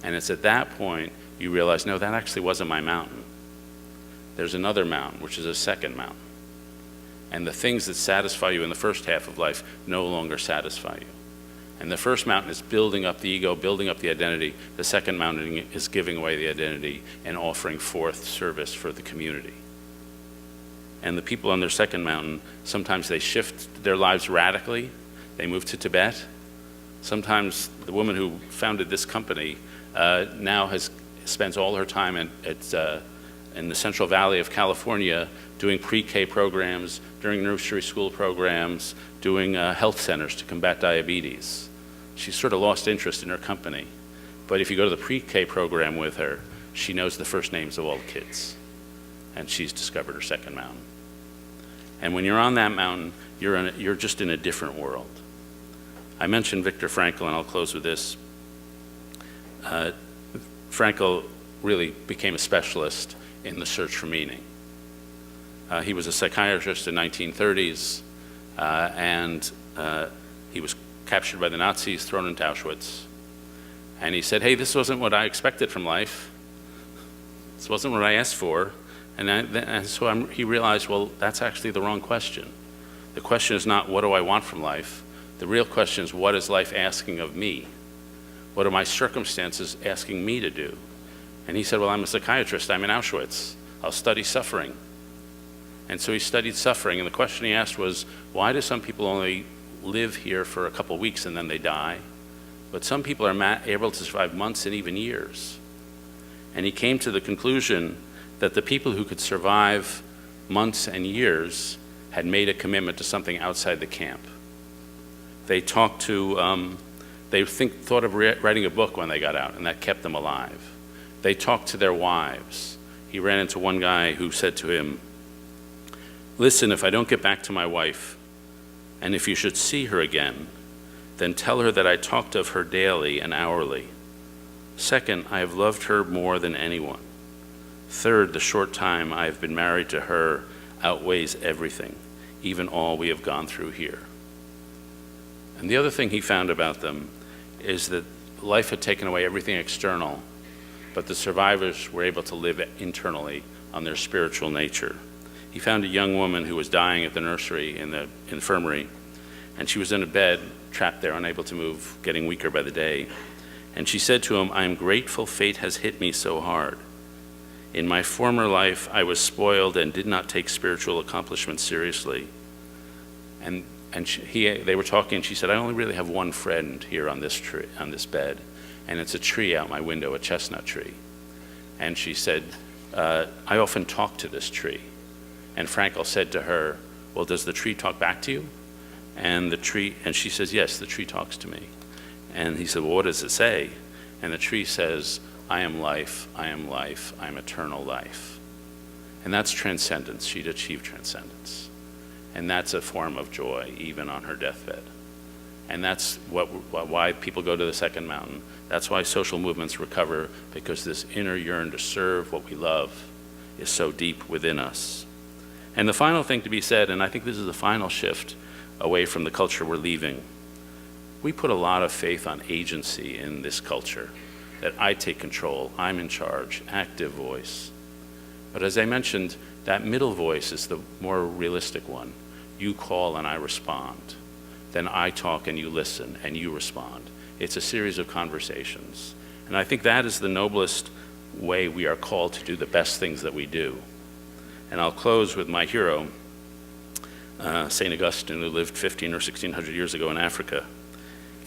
And it's at that point you realize, no, that actually wasn't my mountain. There's another mountain, which is a second mountain. And the things that satisfy you in the first half of life no longer satisfy you. And the first mountain is building up the ego, building up the identity. The second mountain is giving away the identity and offering forth service for the community. And the people on their second mountain, sometimes they shift their lives radically. They move to Tibet. Sometimes the woman who founded this company now spends all her time in the Central Valley of California doing pre-K programs, during nursery school programs, doing health centers to combat diabetes. She's sort of lost interest in her company. But if you go to the pre-K program with her, she knows the first names of all the kids. And she's discovered her second mountain. And when you're on that mountain, you're just in a different world. I mentioned Viktor Frankl, and I'll close with this. Frankl really became a specialist in the search for meaning. He was a psychiatrist in the 1930s, and he was captured by the Nazis, thrown into Auschwitz. And he said, hey, this wasn't what I expected from life. This wasn't what I asked for. And so he realized, well, that's actually the wrong question. The question is not, what do I want from life? The real question is, what is life asking of me? What are my circumstances asking me to do? And he said, well, I'm a psychiatrist. I'm in Auschwitz. I'll study suffering. And so he studied suffering. And the question he asked was, why do some people only live here for a couple weeks and then they die? But some people are able to survive months and even years. And he came to the conclusion that the people who could survive months and years had made a commitment to something outside the camp. They thought of writing a book when they got out, and that kept them alive. They talked to their wives. He ran into one guy who said to him, listen, if I don't get back to my wife, and if you should see her again, then tell her that I talked of her daily and hourly. Second, I have loved her more than anyone. Third, the short time I have been married to her outweighs everything, even all we have gone through here. And the other thing he found about them is that life had taken away everything external, but the survivors were able to live internally on their spiritual nature. He found a young woman who was dying at the nursery in the infirmary, and she was in a bed, trapped there, unable to move, getting weaker by the day. And she said to him, I am grateful fate has hit me so hard. In my former life, I was spoiled and did not take spiritual accomplishments seriously. And they were talking, and she said, I only really have one friend here on this tree, on this bed, and it's a tree out my window, a chestnut tree. And she said, I often talk to this tree. And Frankl said to her, well, does the tree talk back to you? And she says, yes, the tree talks to me. And he said, well, what does it say? And the tree says, I am life, I am life, I am eternal life. And that's transcendence. She'd achieved transcendence. And that's a form of joy, even on her deathbed. And that's why people go to the second mountain. That's why social movements recover, because this inner yearn to serve what we love is so deep within us. And the final thing to be said, and I think this is the final shift away from the culture we're leaving, we put a lot of faith on agency in this culture, that I take control, I'm in charge, active voice. But as I mentioned, that middle voice is the more realistic one. You call and I respond. Then I talk and you listen and you respond. It's a series of conversations. And I think that is the noblest way we are called to do the best things that we do. And I'll close with my hero, St. Augustine, who lived 15 or 1600 years ago in Africa.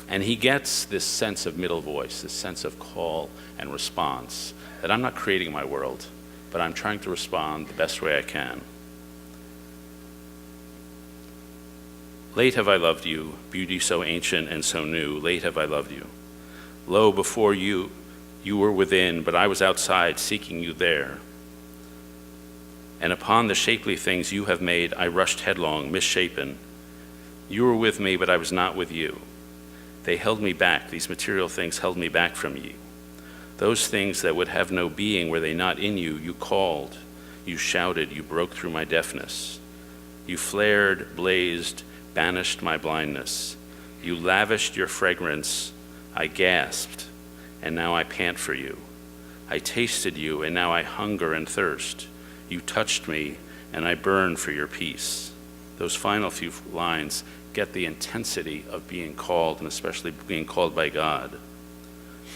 And he gets this sense of middle voice, this sense of call and response, that I'm not creating my world, but I'm trying to respond the best way I can. Late have I loved you, beauty so ancient and so new, late have I loved you. Lo, before you were within, but I was outside seeking you there. And upon the shapely things you have made, I rushed headlong, misshapen. You were with me, but I was not with you. They held me back, these material things held me back from you. Those things that would have no being were they not in you, you called. You shouted, you broke through my deafness. You flared, blazed, banished my blindness. You lavished your fragrance, I gasped, and now I pant for you. I tasted you, and now I hunger and thirst. You touched me, and I burn for your peace. Those final few lines get the intensity of being called, and especially being called by God.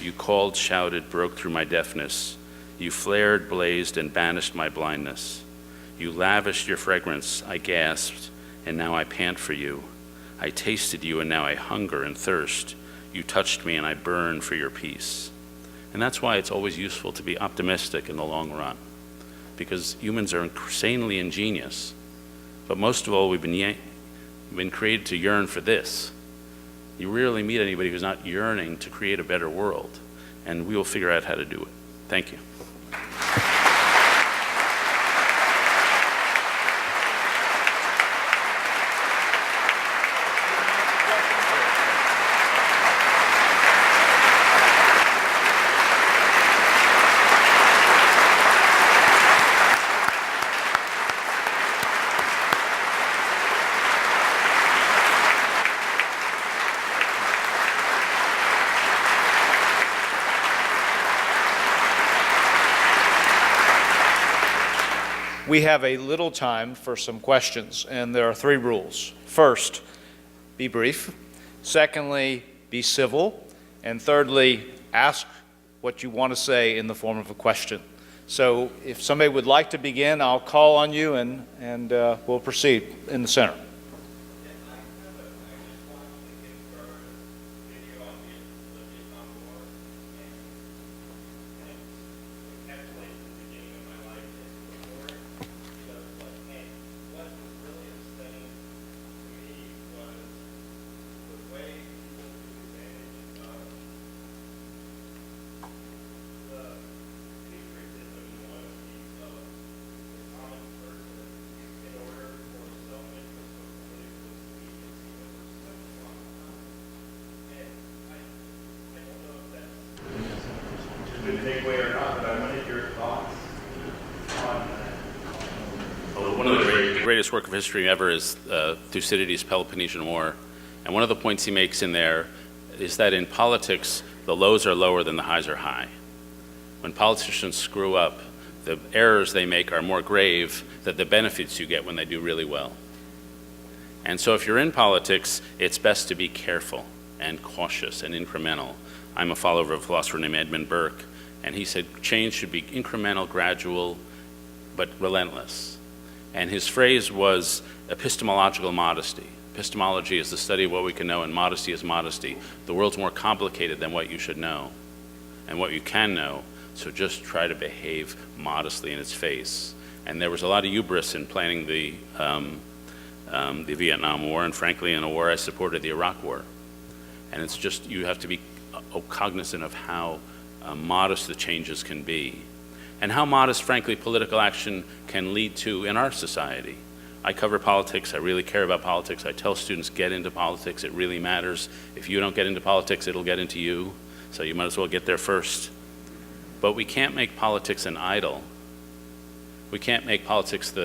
You called, shouted, broke through my deafness. You flared, blazed, and banished my blindness. You lavished your fragrance, I gasped, and now I pant for you. I tasted you, and now I hunger and thirst. You touched me, and I burn for your peace. And that's why it's always useful to be optimistic in the long run, because humans are insanely ingenious. But most of all, we've been created to yearn for this. You rarely meet anybody who's not yearning to create a better world, and we will figure out how to do it. Thank you. We have a little time for some questions, and there are 3 rules. First, be brief. Secondly, be civil. And thirdly, ask what you want to say in the form of a question. So if somebody would like to begin, I'll call on you, and we'll proceed in the center. Greatest work of history ever is Thucydides' Peloponnesian War. And one of the points he makes in there is that in politics, the lows are lower than the highs are high. When politicians screw up, the errors they make are more grave than the benefits you get when they do really well. And so if you're in politics, it's best to be careful and cautious and incremental. I'm a follower of a philosopher named Edmund Burke, and he said change should be incremental, gradual, but relentless. And his phrase was epistemological modesty. Epistemology is the study of what we can know, and modesty is modesty. The world's more complicated than what you should know and what you can know, so just try to behave modestly in its face. And there was a lot of hubris in planning the Vietnam War, and frankly, in a war I supported, the Iraq War. And it's just, you have to be cognizant of how modest the changes can be, and how modest, frankly, political action can lead to in our society. I cover politics. I really care about politics. I tell students, get into politics. It really matters. If you don't get into politics, it'll get into you. So you might as well get there first. But we can't make politics an idol. We can't make politics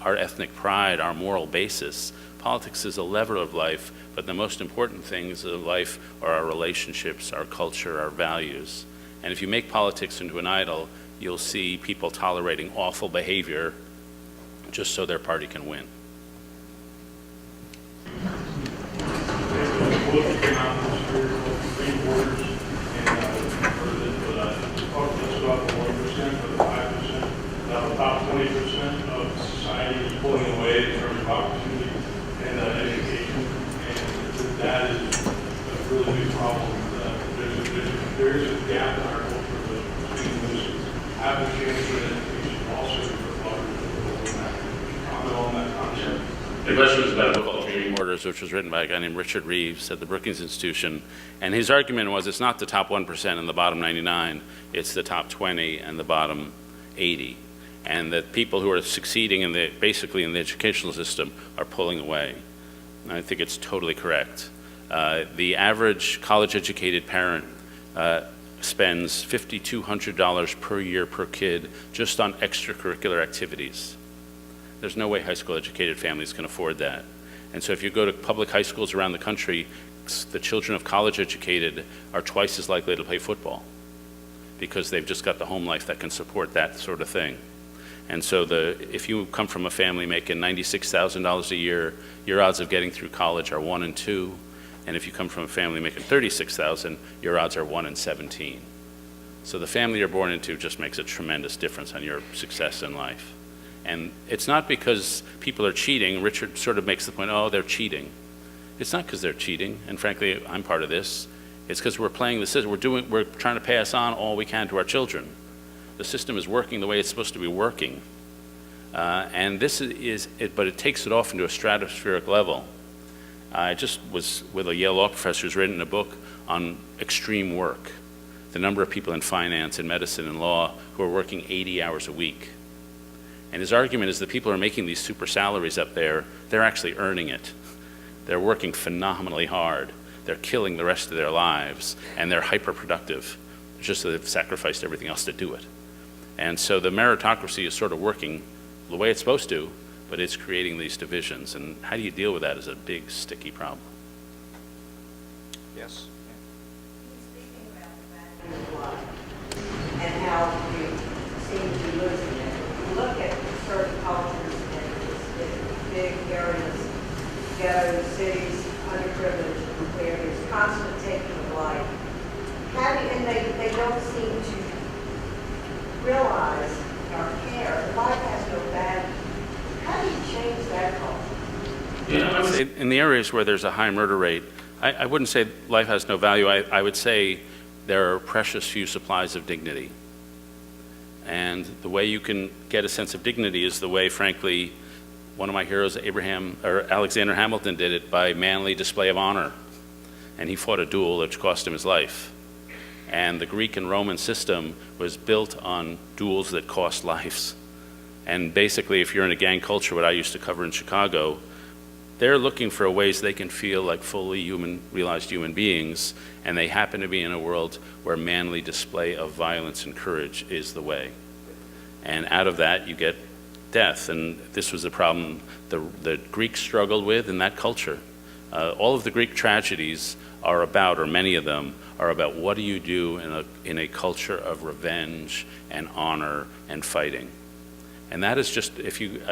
our ethnic pride, our moral basis. Politics is a lever of life, but the most important things of life are our relationships, our culture, our values. And if you make politics into an idol, you'll see people tolerating awful behavior just so their party can win. The top 20% of society is pulling away in terms of opportunity and education, and that is a really big problem. There is a gap in our culture between those applications for education also comment on that concept. The question was about a book called Dreaming Orders, which was written by a guy named Richard Reeves at the Brookings Institution. And his argument was it's not the top 1% and the bottom 99, it's the top 20 and the bottom 80. And that people who are succeeding basically in the educational system are pulling away. And I think it's totally correct. The average college-educated parent spends $5,200 per year per kid just on extracurricular activities. There's no way high school educated families can afford that. And so if you go to public high schools around the country, the children of college educated are twice as likely to play football because they've just got the home life that can support that sort of thing. And so if you come from a family making $96,000 a year, your odds of getting through college are 1 in 2. And if you come from a family making $36,000, your odds are 1 in 17. So the family you're born into just makes a tremendous difference on your success in life. And it's not because people are cheating. Richard sort of makes the point, oh, they're cheating. It's not because they're cheating, and frankly, I'm part of this. It's because we're playing the system. We're trying to pass on all we can to our children. The system is working the way it's supposed to be working. And this is it, but it takes it off into a stratospheric level. I just was with a Yale law professor who's written a book on extreme work. The number of people in finance and medicine and law who are working 80 hours a week. And his argument is that people who are making these super salaries up there, they're actually earning it. They're working phenomenally hard. They're killing the rest of their lives, and they're hyper-productive. It's just that they've sacrificed everything else to do it. And so the meritocracy is sort of working the way it's supposed to, but it's creating these divisions. And how do you deal with that is a big, sticky problem. Yes. Speaking about the value of life and how we seem to be losing it. If you look at certain cultures in big areas, ghettos, cities, underprivileged, where there's constant taking of life, and they don't seem to realize or care. Life has no value. How do you change that culture? Yeah, I would say in the areas where there's a high murder rate, I wouldn't say life has no value. I would say there are precious few supplies of dignity. And the way you can get a sense of dignity is the way, frankly, one of my heroes, Alexander Hamilton, did it by manly display of honor. And he fought a duel which cost him his life. And the Greek and Roman system was built on duels that cost lives. And basically, if you're in a gang culture, what I used to cover in Chicago, they're looking for ways they can feel like fully realized human beings, and they happen to be in a world where manly display of violence and courage is the way. And out of that, you get death. And this was the problem the Greeks struggled with in that culture. All of the Greek tragedies are about, or many of them, are about what do you do in a culture of revenge and honor and fighting. And that is just,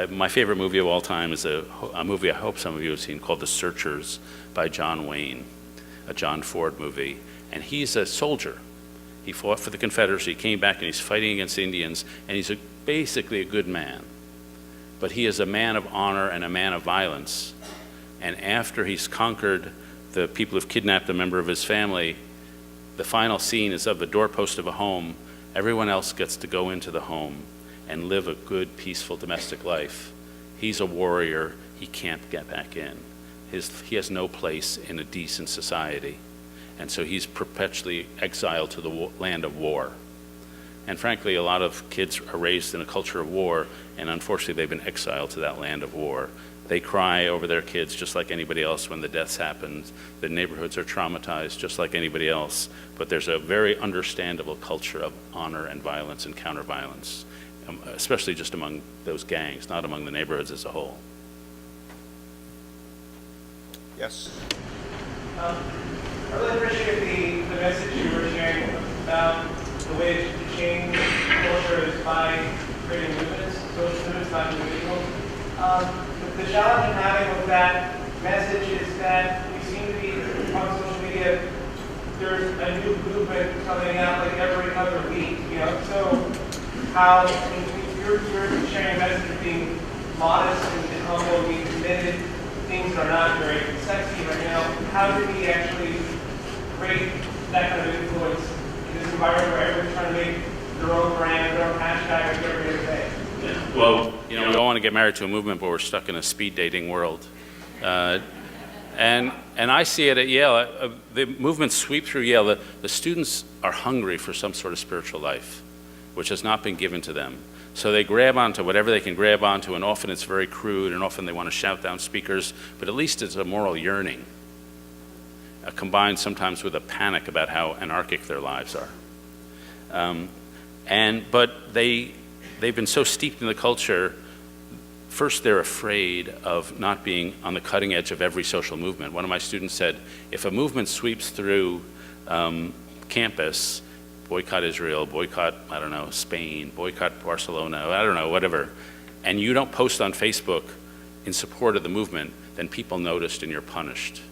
my favorite movie of all time is a movie I hope some of you have seen called The Searchers by John Wayne, a John Ford movie. And he's a soldier. He fought for the Confederacy, came back and he's fighting against Indians, and he's basically a good man. But he is a man of honor and a man of violence. And after he's conquered the people who've kidnapped a member of his family, the final scene is of the doorpost of a home. Everyone else gets to go into the home and live a good, peaceful domestic life. He's a warrior. He can't get back in. He has no place in a decent society. And so he's perpetually exiled to the land of war. And frankly, a lot of kids are raised in a culture of war, and unfortunately they've been exiled to that land of war. They cry over their kids just like anybody else when the deaths happen. The neighborhoods are traumatized just like anybody else. But there's a very understandable culture of honor and violence and counter-violence, especially just among those gangs, not among the neighborhoods as a whole. Yes. I really appreciate the message you were sharing about the way to change culture is by creating movements, social movements, not individuals. The challenge I'm having with that message is that we seem to be, on social media, there's a new movement coming out like every other week, so how you're sharing a message of being modest and humble, being committed, things are not very sexy right now. How do we actually create that kind of influence in this environment where everyone's trying to make their own brand, their own hashtag, or whatever they say? Yeah. Well, we don't want to get married to a movement, but we're stuck in a speed dating world. And I see it at Yale. The movements sweep through Yale. The students are hungry for some sort of spiritual life, which has not been given to them. So they grab onto whatever they can grab onto, and often it's very crude, and often they want to shout down speakers, but at least it's a moral yearning, combined sometimes with a panic about how anarchic their lives are. But they've been so steeped in the culture. First, they're afraid of not being on the cutting edge of every social movement. One of my students said, if a movement sweeps through campus, boycott Israel, boycott, I don't know, Spain, boycott Barcelona, I don't know, whatever, and you don't post on Facebook in support of the movement, then people noticed and you're punished.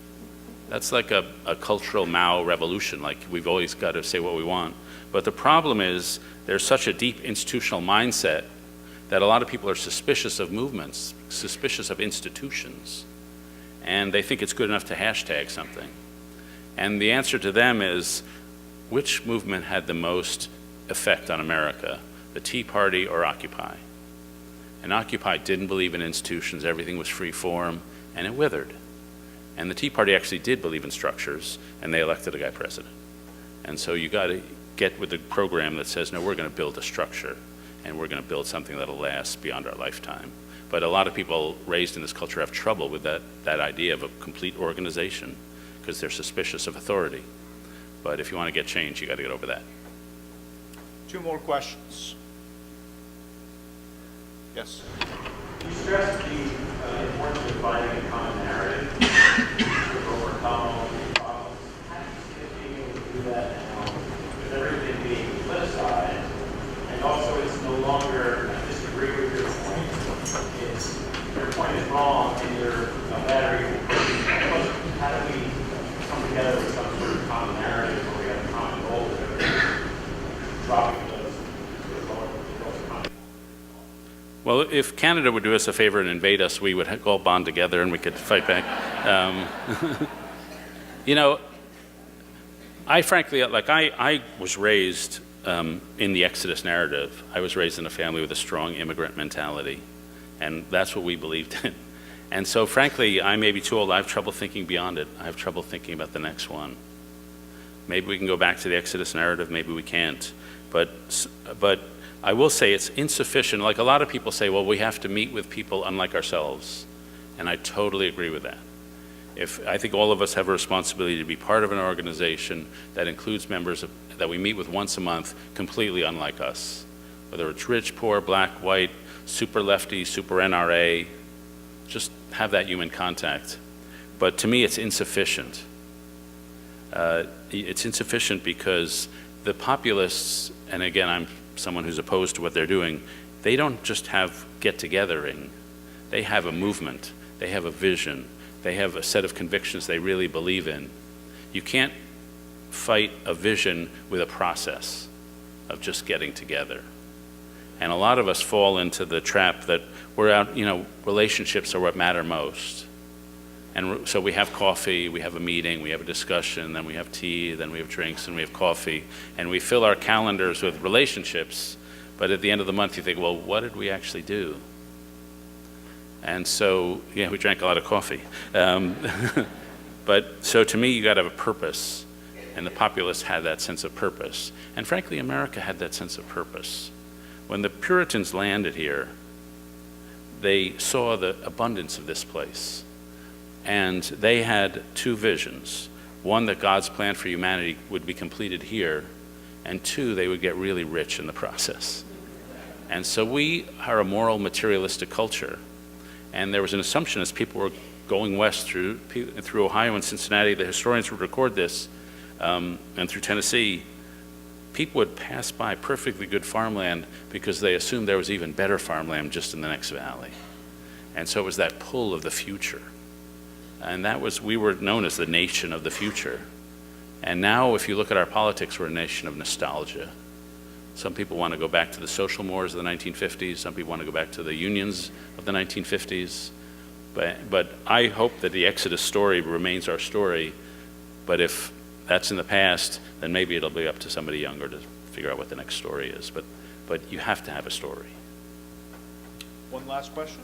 That's like a cultural Mao revolution, like we've always got to say what we want. But the problem is there's such a deep institutional mindset that a lot of people are suspicious of movements, suspicious of institutions, and they think it's good enough to hashtag something. And the answer to them is, which movement had the most effect on America, the Tea Party or Occupy? And Occupy didn't believe in institutions, everything was free form, and it withered. And the Tea Party actually did believe in structures, and they elected a guy president. And so you got to get with the program that says, no, we're going to build a structure, and we're going to build something that'll last beyond our lifetime. But a lot of people raised in this culture have trouble with that idea of a complete organization because they're suspicious of authority. But if you want to get change, you got to get over that. 2 more questions. Yes. You stressed the importance of finding a common narrative to overcome all these problems. How do you see it being able to do that now with everything being politicized? And also, it's no longer, I disagree with your point. It's, your point is wrong and you're a battery. How do we come together with some sort of common narrative where we have a common goal that are dropping those comments? Well, if Canada would do us a favor and invade us, we would all bond together and we could fight back. You know, I frankly, like I was raised in the Exodus narrative. I was raised in a family with a strong immigrant mentality, and that's what we believed in. And so frankly, I may be too old. I have trouble thinking beyond it. I have trouble thinking about the next one. Maybe we can go back to the Exodus narrative, maybe we can't. But I will say it's insufficient. Like a lot of people say, well, we have to meet with people unlike ourselves. And I totally agree with that. I think all of us have a responsibility to be part of an organization that includes members that we meet with once a month completely unlike us. Whether it's rich, poor, black, white, super lefty, super NRA, just have that human contact. But to me, it's insufficient. It's insufficient because the populists, and again, I'm someone who's opposed to what they're doing, they don't just have get-togethering. They have a movement. They have a vision. They have a set of convictions they really believe in. You can't fight a vision with a process of just getting together. And a lot of us fall into the trap that we're out, relationships are what matter most. And so we have coffee, we have a meeting, we have a discussion, then we have tea, then we have drinks, and we have coffee. And we fill our calendars with relationships, but at the end of the month you think, well, what did we actually do? And so, yeah, we drank a lot of coffee. But so to me, you got to have a purpose. And the populists had that sense of purpose. And frankly, America had that sense of purpose. When the Puritans landed here, they saw the abundance of this place. And they had 2 visions. One, that God's plan for humanity would be completed here. And 2, they would get really rich in the process. And so we are a moral, materialistic culture. And there was an assumption as people were going west through Ohio and Cincinnati, the historians would record this, and through Tennessee, people would pass by perfectly good farmland because they assumed there was even better farmland just in the next valley. And so it was that pull of the future. And we were known as the nation of the future. And now if you look at our politics, we're a nation of nostalgia. Some people want to go back to the social mores of the 1950s. Some people want to go back to the unions of the 1950s. But I hope that the Exodus story remains our story. But if that's in the past, then maybe it'll be up to somebody younger to figure out what the next story is. But you have to have a story. One last question.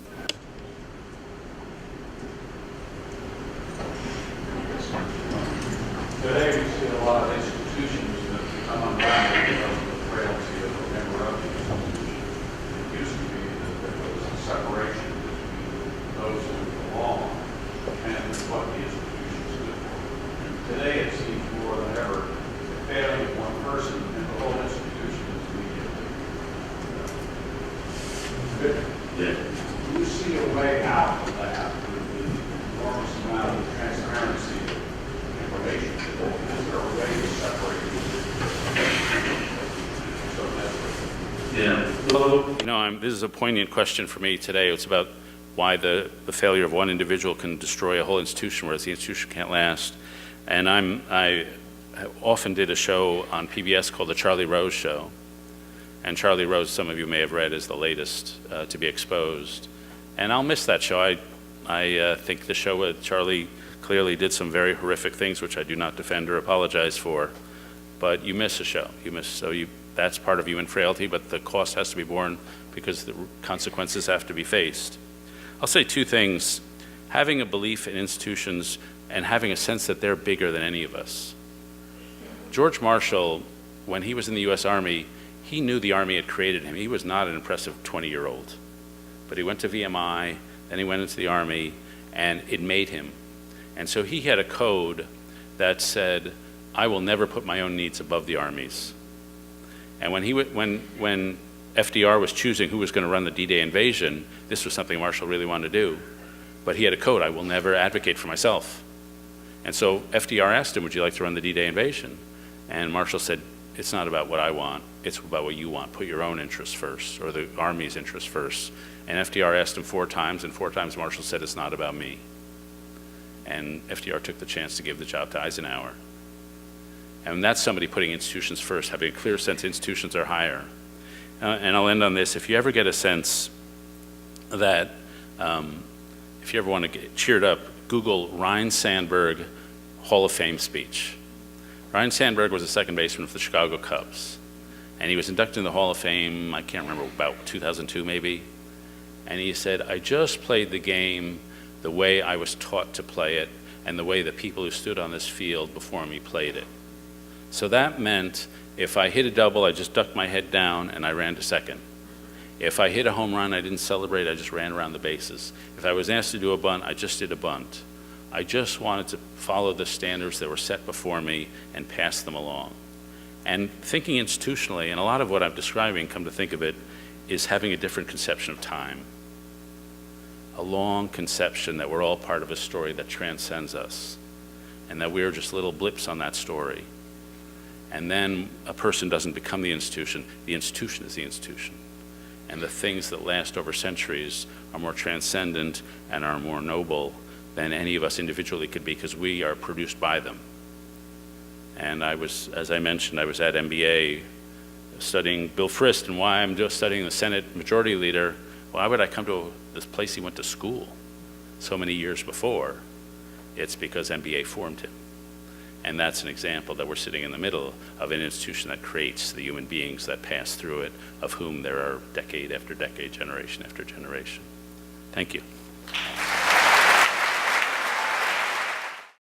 Today we see a lot of institutions that become unraveled because of the frailty of the member of the institution. It used to be that there was a separation between those who belong and what the institution stood for. Today it seems more than ever the failing of one person and the whole institution this is a poignant question for me today. It's about why the failure of one individual can destroy a whole institution, whereas the institution can't last. And I often did a show on PBS called The Charlie Rose Show. And Charlie Rose, some of you may have read, is the latest to be exposed. And I'll miss that show. I think the show with Charlie clearly did some very horrific things, which I do not defend or apologize for. But you miss a show. That's part of human frailty, but the cost has to be borne because the consequences have to be faced. I'll say two things. Having a belief in institutions and having a sense that they're bigger than any of us. George Marshall, when he was in the U.S. Army, he knew the Army had created him. He was not an impressive 20-year-old. But he went to VMI, then he went into the Army, and it made him. And so he had a code that said, I will never put my own needs above the Army's. And when FDR was choosing who was going to run the D-Day invasion, this was something Marshall really wanted to do. But he had a code, I will never advocate for myself. And so FDR asked him, would you like to run the D-Day invasion? And Marshall said, it's not about what I want, it's about what you want. Put your own interests first, or the Army's interests first. And FDR asked him 4 times, and 4 times Marshall said, it's not about me. And FDR took the chance to give the job to Eisenhower. And that's somebody putting institutions first, having a clear sense institutions are higher. And I'll end on this. If you ever get a sense that, if you ever want to get cheered up, Google Ryne Sandberg Hall of Fame speech. Ryne Sandberg was a second baseman for the Chicago Cubs. And he was inducted in the Hall of Fame, I can't remember, about 2002 maybe. And he said, I just played the game the way I was taught to play it and the way the people who stood on this field before me played it. So that meant if I hit a double, I just ducked my head down and I ran to second. If I hit a home run, I didn't celebrate, I just ran around the bases. If I was asked to do a bunt, I just did a bunt. I just wanted to follow the standards that were set before me and pass them along. And thinking institutionally, and a lot of what I'm describing, come to think of it, is having a different conception of time. A long conception that we're all part of a story that transcends us, and that we're just little blips on that story. And then a person doesn't become the institution is the institution. And the things that last over centuries are more transcendent and are more noble than any of us individually could be, because we are produced by them. And as I mentioned, I was at MBA studying Bill Frist, and why I'm just studying the Senate Majority Leader. Why would I come to this place he went to school so many years before? It's because MBA formed him. And that's an example that we're sitting in the middle of an institution that creates the human beings that pass through it, of whom there are decade after decade, generation after generation. Thank you.